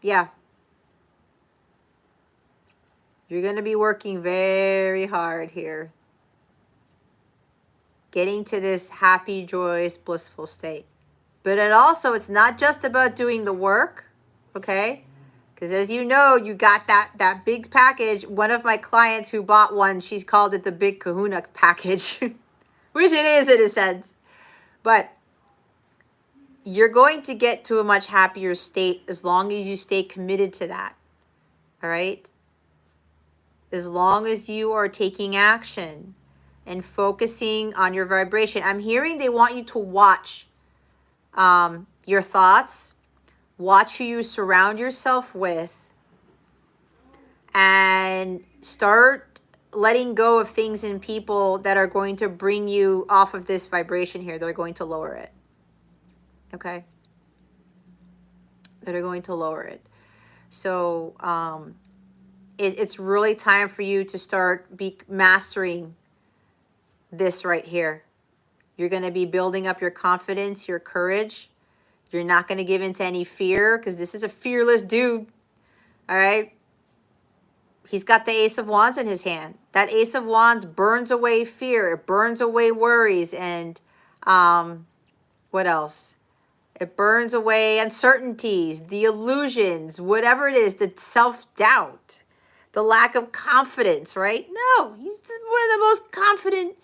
Yeah. You're going to be working very hard here, getting to this happy, joyous, blissful state. But it's not just about doing the work, okay? Because as you know, you got that big package. One of my clients who bought one, she's called it the Big Kahuna package, which it is in a sense. But you're going to get to a much happier state as long as you stay committed to that, all right? As long as you are taking action and focusing on your vibration. I'm hearing they want you to watch your thoughts, watch who you surround yourself with, and start letting go of things and people that are going to bring you off of this vibration here. They're going to lower it. Okay? They're going to lower it. So it's really time for you to start mastering this right here. You're going to be building up your confidence, your courage. You're not going to give into any fear, because this is a fearless dude. All right? He's got the Ace of Wands in his hand. That Ace of Wands burns away fear. It burns away worries. And what else? It burns away uncertainties, the illusions, whatever it is, the self-doubt, the lack of confidence, right? No, he's one of the most confident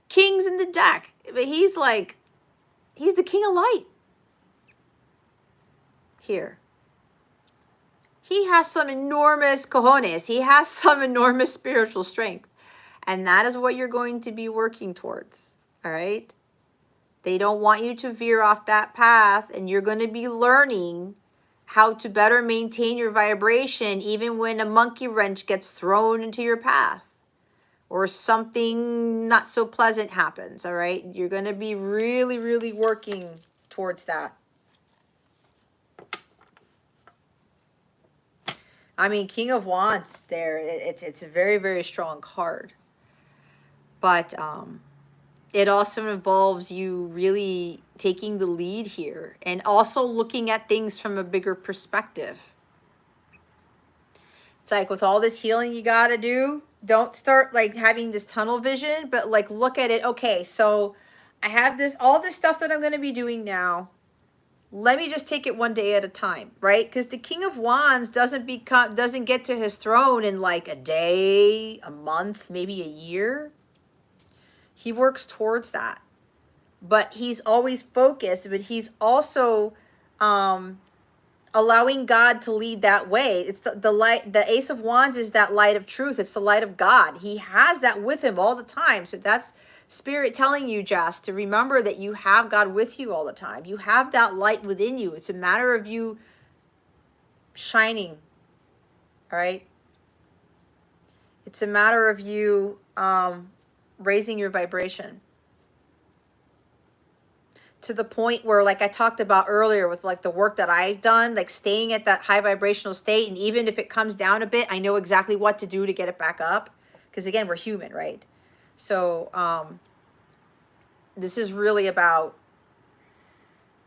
kings in the deck. But he's the king of light. here. He has some enormous cojones. He has some enormous spiritual strength. And that is what you're going to be working towards. All right? They don't want you to veer off that path, and you're going to be learning how to better maintain your vibration even when a monkey wrench gets thrown into your path or something not so pleasant happens. All right? You're going to be really, really working towards that. I mean, King of Wands there, it's a very, very strong card. But it also involves you really taking the lead here and also looking at things from a bigger perspective. It's like with all this healing you got to do, don't start like having this tunnel vision, but like look at it. Okay, so I have all this stuff that I'm going to be doing now. Let me just take it one day at a time, right? Because the King of Wands doesn't get to his throne in like a day, a month, maybe a year. He works towards that. But he's always focused, but he's also allowing God to lead that way. It's the light. The Ace of Wands is that light of truth. It's the light of God. He has that with him all the time. So that's Spirit telling you, Jess, to remember that you have God with you all the time. You have that light within you. It's a matter of you shining, all right? It's a matter of you raising your vibration to the point where, like I talked about earlier with like the work that I've done, like staying at that high vibrational state. And even if it comes down a bit, I know exactly what to do to get it back up. Because again, we're human, right? So this is really about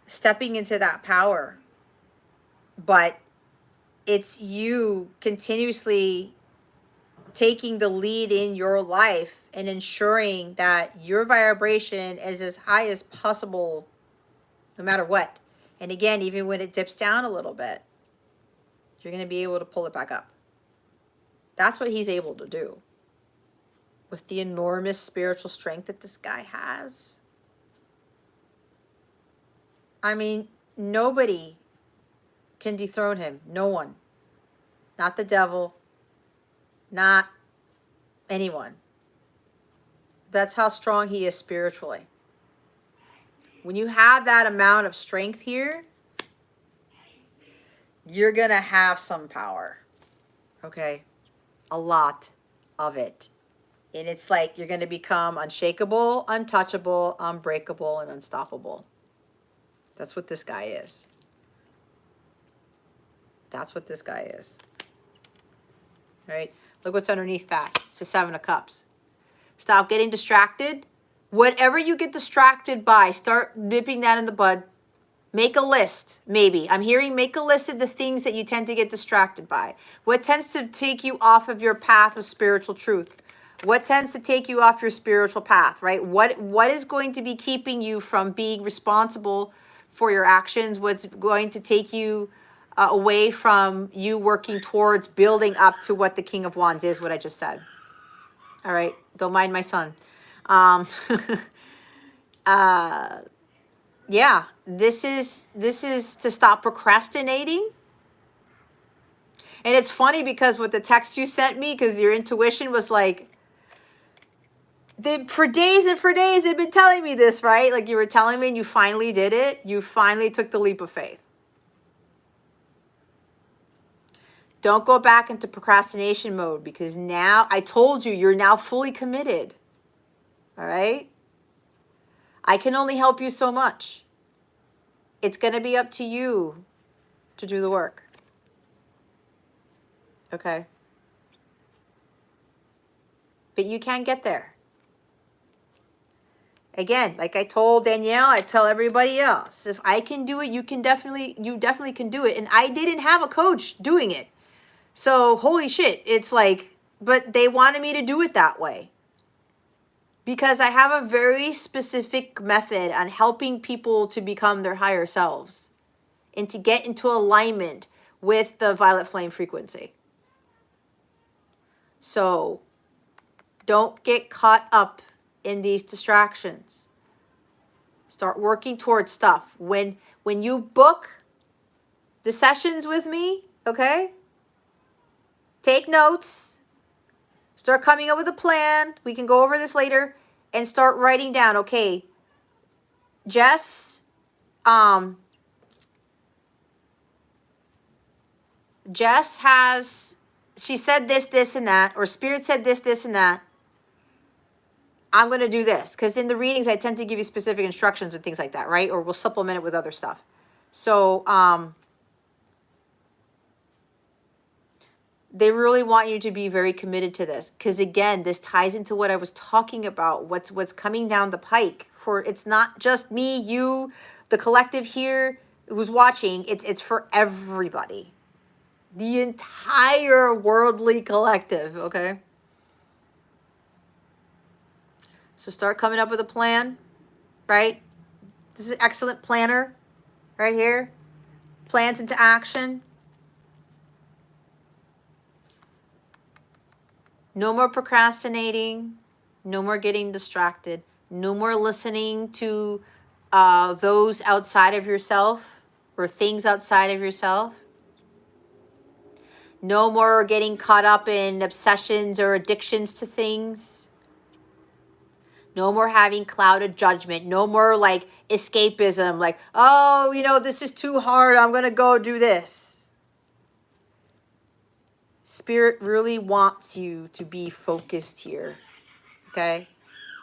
stepping into that power. But it's you continuously taking the lead in your life and ensuring that your vibration is as high as possible no matter what. And again, even when it dips down a little bit, you're going to be able to pull it back up. That's what he's able to do with the enormous spiritual strength that this guy has. I mean, nobody can dethrone him. No one. Not the devil. Not anyone. That's how strong he is spiritually. When you have that amount of strength here, you're going to have some power. Okay? A lot of it. And it's like you're going to become unshakable, untouchable, unbreakable, and unstoppable. That's what this guy is. That's what this guy is. All right? Look what's underneath that. It's the Seven of Cups. Stop getting distracted. Whatever you get distracted by, start nipping that in the bud. Make a list, maybe. I'm hearing make a list of the things that you tend to get distracted by. What tends to take you off of your path of spiritual truth? What tends to take you off your spiritual path, right? What is going to be keeping you from being responsible for your actions? What's going to take you away from you working towards building up to what the King of Wands is, what I just said. All right, don't mind my son. Yeah, this is to stop procrastinating. And it's funny because with the text you sent me, because your intuition was like, for days and for days they've been telling me this, right? Like you were telling me and you finally did it. You finally took the leap of faith. Don't go back into procrastination mode because now, I told you, you're now fully committed. All right? I can only help you so much. It's going to be up to you to do the work. Okay? But you can get there. Again, like I told Danielle, I tell everybody else, if I can do it, you definitely can do it. And I didn't have a coach doing it. So, holy shit, it's like, but they wanted me to do it that way. Because I have a very specific method on helping people to become their higher selves and to get into alignment with the violet flame frequency. So, don't get caught up in these distractions. Start working towards stuff. When you book the sessions with me, okay? Take notes. Start coming up with a plan. We can go over this later and start writing down, okay, Jess, Jess has, she said this, this, and that, or Spirit said this, this, and that. I'm going to do this. Because in the readings, I tend to give you specific instructions and things like that, right? Or we'll supplement it with other stuff. So, they really want you to be very committed to this. Because again, this ties into what I was talking about. What's coming down the pike. For it's not just me, you, the collective here who's watching. It's for everybody. The entire worldly collective, okay? So start coming up with a plan, right? This is excellent planner right here. Plans into action. No more procrastinating. No more getting distracted. No more listening to those outside of yourself or things outside of yourself. No more getting caught up in obsessions or addictions to things. No more having clouded judgment. No more like escapism, like, oh, you know, this is too hard. I'm going to go do this. Spirit really wants you to be focused here, okay?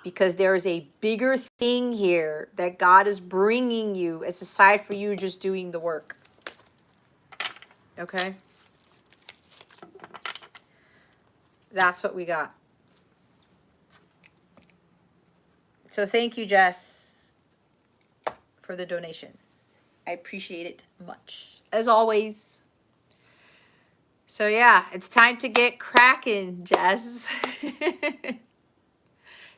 Because there is a bigger thing here that God is bringing you as aside for you just doing the work, okay? That's what we got. So thank you, Jess, for the donation. I appreciate it much, as always. So yeah, it's time to get cracking, Jess.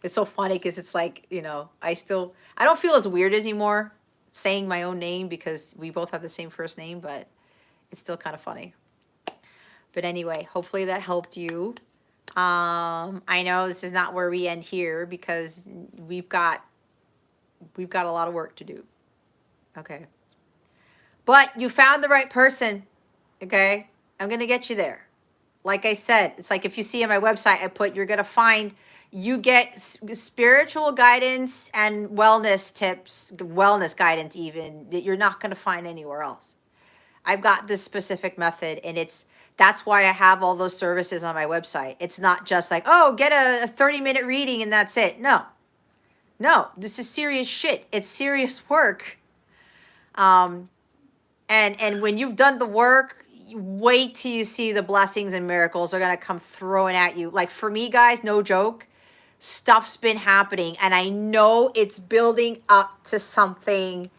It's so funny because it's like, you know, I don't feel as weird anymore saying my own name because we both have the same first name, but it's still kind of funny. But anyway, hopefully that helped you. I know this is not where we end here because we've got a lot of work to do. Okay. But you found the right person. Okay. I'm going to get you there. Like I said, it's like if you see on my website, I put, you're going to find, you get spiritual guidance and wellness tips, wellness guidance even, that you're not going to find anywhere else. I've got this specific method, and that's why I have all those services on my website. It's not just like, oh, get a 30-minute reading and that's it. No, this is serious shit. It's serious work. And when you've done the work, you wait till you see the blessings and miracles are going to come throwing at you. Like for me, guys, no joke, stuff's been happening, and I know it's building up to something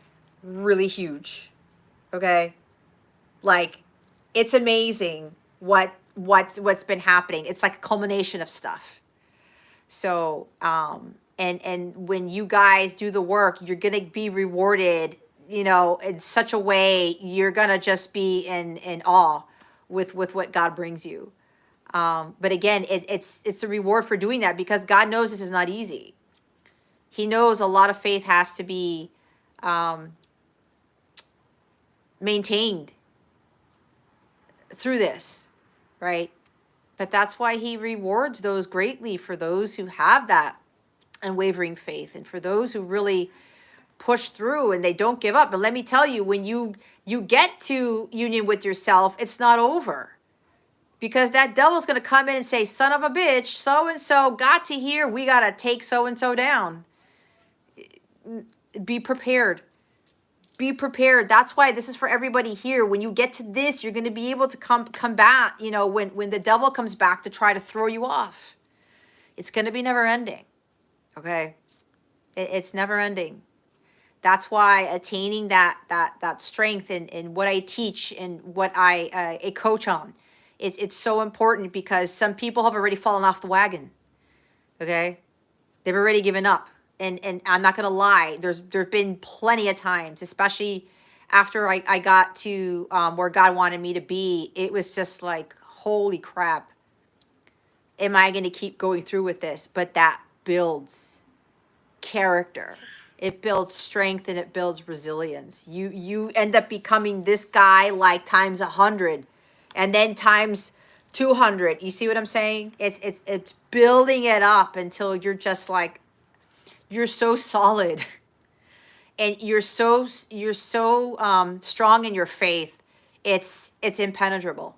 really huge. Okay? Like, it's amazing what's been happening. It's like a culmination of stuff. So, and when you guys do the work, you're going to be rewarded, you know, in such a way, you're going to just be in awe with what God brings you. But again, it's the reward for doing that because God knows this is not easy. He knows a lot of faith has to be maintained through this, right? But that's why he rewards those greatly, for those who have that unwavering faith and for those who really push through and they don't give up. But let me tell you, when you get to union with yourself, it's not over. Because that devil's going to come in and say, son of a bitch, so-and-so got to here. We got to take so-and-so down. Be prepared. Be prepared. That's why this is for everybody here. When you get to this, you're going to be able to combat, you know, when the devil comes back to try to throw you off. It's going to be never ending. Okay? It's never ending. That's why attaining that strength in what I teach and what I coach on, it's so important because some people have already fallen off the wagon. Okay? They've already given up. And I'm not gonna lie, there's been plenty of times, especially after I got to where God wanted me to be. It was just like, holy crap, am I gonna keep going through with this? But that builds character. It builds strength and it builds resilience. You end up becoming this guy like times 100 and then times 200. You see what I'm saying? It's building it up until you're just like, you're so solid and you're so strong in your faith. It's impenetrable.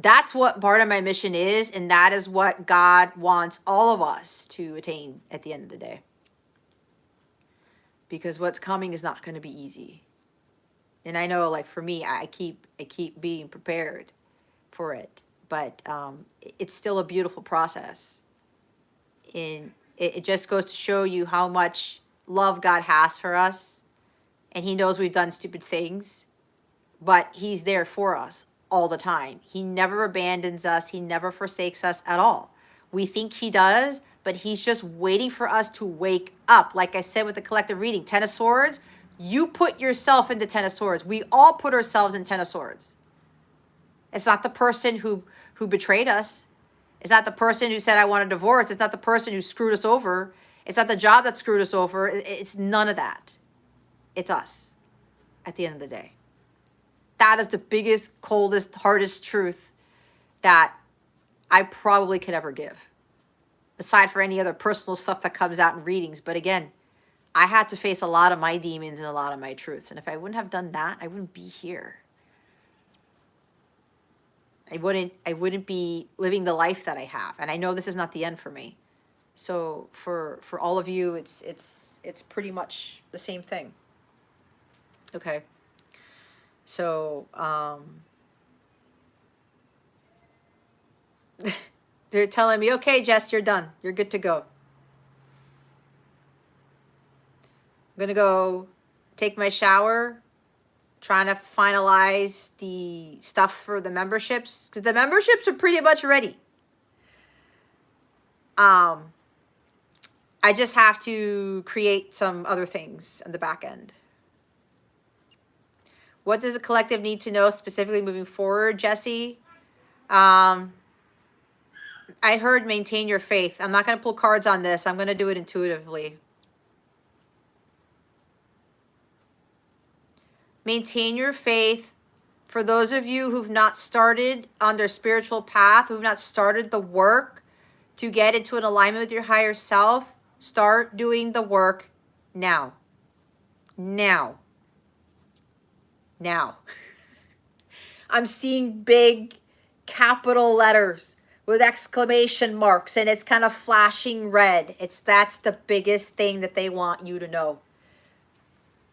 That's what part of my mission is, and that is what God wants all of us to attain at the end of the day. Because what's coming is not going to be easy. And I know, like, for me, I keep being prepared for it, but it's still a beautiful process. And it just goes to show you how much love God has for us, and he knows we've done stupid things, but he's there for us all the time. He never abandons us. He never forsakes us at all. We think he does, but he's just waiting for us to wake up. Like I said with the collective reading, Ten of Swords, you put yourself into Ten of Swords. We all put ourselves in Ten of Swords. It's not the person who betrayed us. It's not the person who said, I want a divorce. It's not the person who screwed us over. It's not the job that screwed us over. It's none of that. It's us at the end of the day. That is the biggest, coldest, hardest truth that I probably could ever give, aside for any other personal stuff that comes out in readings. But again, I had to face a lot of my demons and a lot of my truths. And if I wouldn't have done that, I wouldn't be here. I wouldn't be living the life that I have. And I know this is not the end for me. So for all of you, it's pretty much the same thing. Okay. So they're telling me, okay, Jess, you're done. You're good to go. I'm going to go take my shower, trying to finalize the stuff for the memberships, because the memberships are pretty much ready. I just have to create some other things on the back end. What does the collective need to know specifically moving forward, Jesse? I heard maintain your faith. I'm not going to pull cards on this. I'm going to do it intuitively. Maintain your faith. For those of you who've not started on their spiritual path, who've not started the work to get into an alignment with your higher self, start doing the work now. Now. Now. I'm seeing big capital letters with exclamation marks, and it's kind of flashing red. That's the biggest thing that they want you to know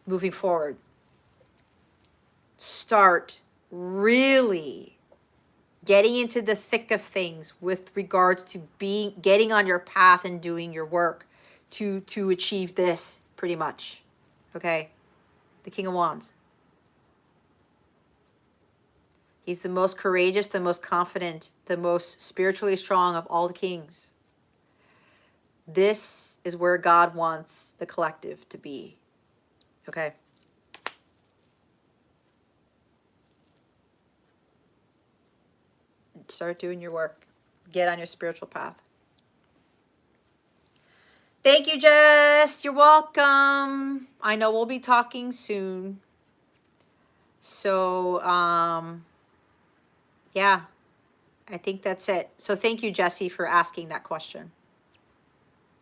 moving forward. Start really getting into the thick of things with regards to getting on your path and doing your work to achieve this, pretty much. Okay? The King of Wands. He's the most courageous, the most confident, the most spiritually strong of all the kings. This is where God wants the collective to be. Okay? Start doing your work. Get on your spiritual path. Thank you, Jess. You're welcome. I know we'll be talking soon. So, yeah, I think that's it. So thank you, Jesse, for asking that question.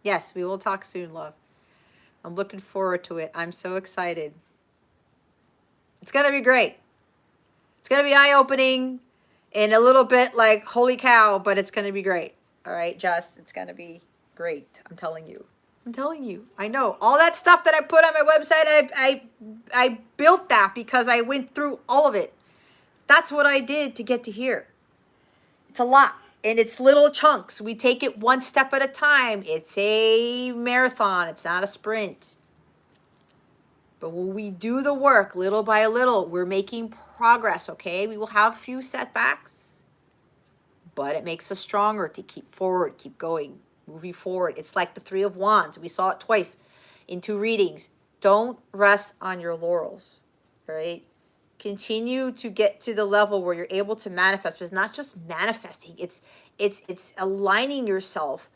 Yes, we will talk soon, love. I'm looking forward to it. I'm so excited. It's going to be great. It's going to be eye-opening and a little bit like, holy cow, but it's going to be great. All right, Jess, it's going to be great. I'm telling you. I'm telling you. I know. All that stuff that I put on my website, I built that because I went through all of it. That's what I did to get to here. It's a lot, and it's little chunks. We take it one step at a time. It's a marathon. It's not a sprint. But when we do the work little by little, we're making progress, okay? We will have a few setbacks, but it makes us stronger to keep forward, keep going, moving forward. It's like the Three of Wands. We saw it twice in 2 readings. Don't rest on your laurels, right? Continue to get to the level where you're able to manifest. But it's not just manifesting. It's aligning yourself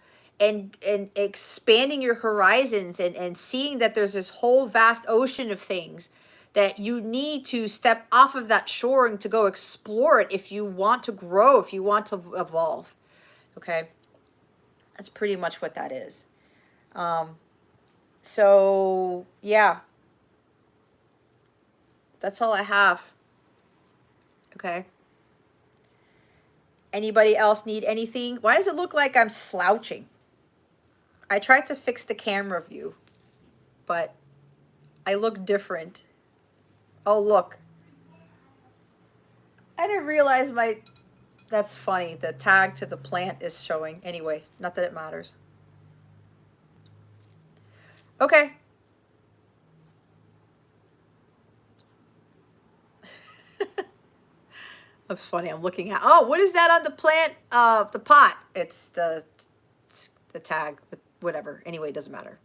and expanding your horizons and seeing that there's this whole vast ocean of things that you need to step off of that shore and to go explore it if you want to grow, if you want to evolve. Okay, that's pretty much what that is. So yeah, that's all I have. Okay. Anybody else need anything? Why does it look like I'm slouching? I tried to fix the camera view, but I look different. Oh, look. I didn't realize my... That's funny. The tag to the plant is showing. Anyway, not that it matters. Okay. That's funny. I'm looking at... Oh, what is that on the plant? The pot. It's the tag. Whatever. Anyway, it doesn't matter.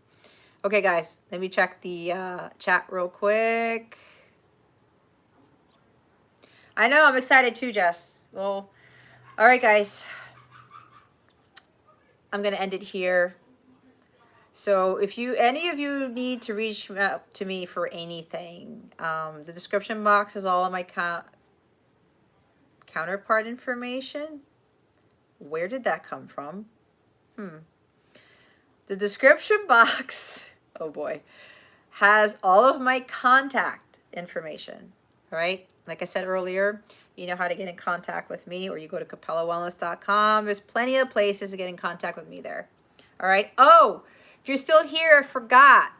Okay, guys. Let me check the chat real quick. I know. I'm excited too, Jess. Well, all right, guys. I'm going to end it here. So if any of you need to reach out to me for anything, the description box has all of my counterpart information. Where did that come from? The description box, oh boy, has all of my contact information, all right? Like I said earlier, you know how to get in contact with me, or you go to capellawellness.com. There's plenty of places to get in contact with me there. All right. Oh, if you're still here, I forgot.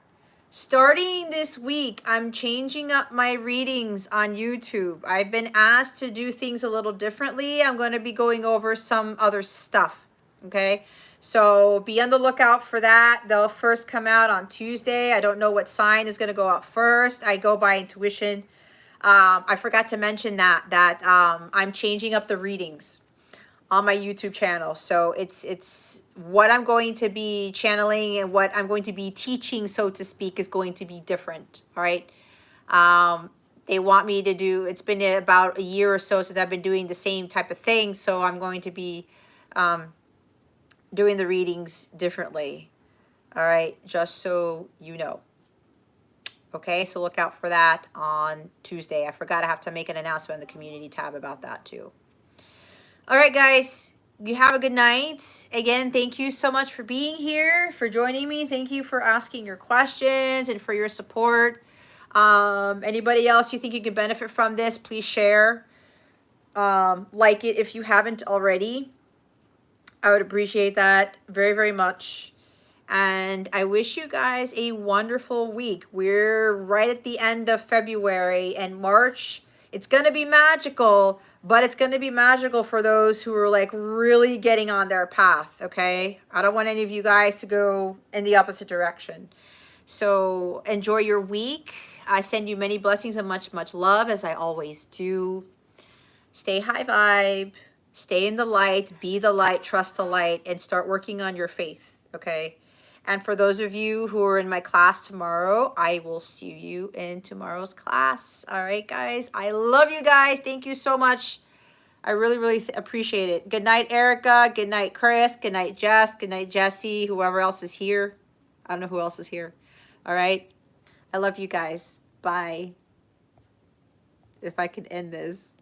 Starting this week, I'm changing up my readings on YouTube. I've been asked to do things a little differently. I'm going to be going over some other stuff. Okay. So be on the lookout for that. They'll first come out on Tuesday. I don't know what sign is going to go out first. I go by intuition. I forgot to mention that I'm changing up the readings on my YouTube channel. So it's what I'm going to be channeling and what I'm going to be teaching, so to speak, is going to be different. All right. They want me to do, it's been about a year or so since I've been doing the same type of thing. So I'm going to be doing the readings differently. All right. Just so you know. Okay, so look out for that on Tuesday. I forgot I have to make an announcement in the community tab about that too. All right, guys, you have a good night. Again, thank you so much for being here, for joining me. Thank you for asking your questions and for your support. Anybody else you think you could benefit from this, please share. Like it if you haven't already. I would appreciate that very, very much. And I wish you guys a wonderful week. We're right at the end of February, and March, it's going to be magical, but it's going to be magical for those who are like really getting on their path, okay? I don't want any of you guys to go in the opposite direction. So enjoy your week. I send you many blessings and much, much love, as I always do. Stay high vibe, stay in the light, be the light, trust the light, and start working on your faith, okay? And for those of you who are in my class tomorrow, I will see you in tomorrow's class. All right, guys. I love you guys. Thank you so much. I really, really appreciate it. Good night, Erica. Good night, Chris. Good night, Jess. Good night, Jesse. Whoever else is here. I don't know who else is here. All right. I love you guys. Bye. If I could end this.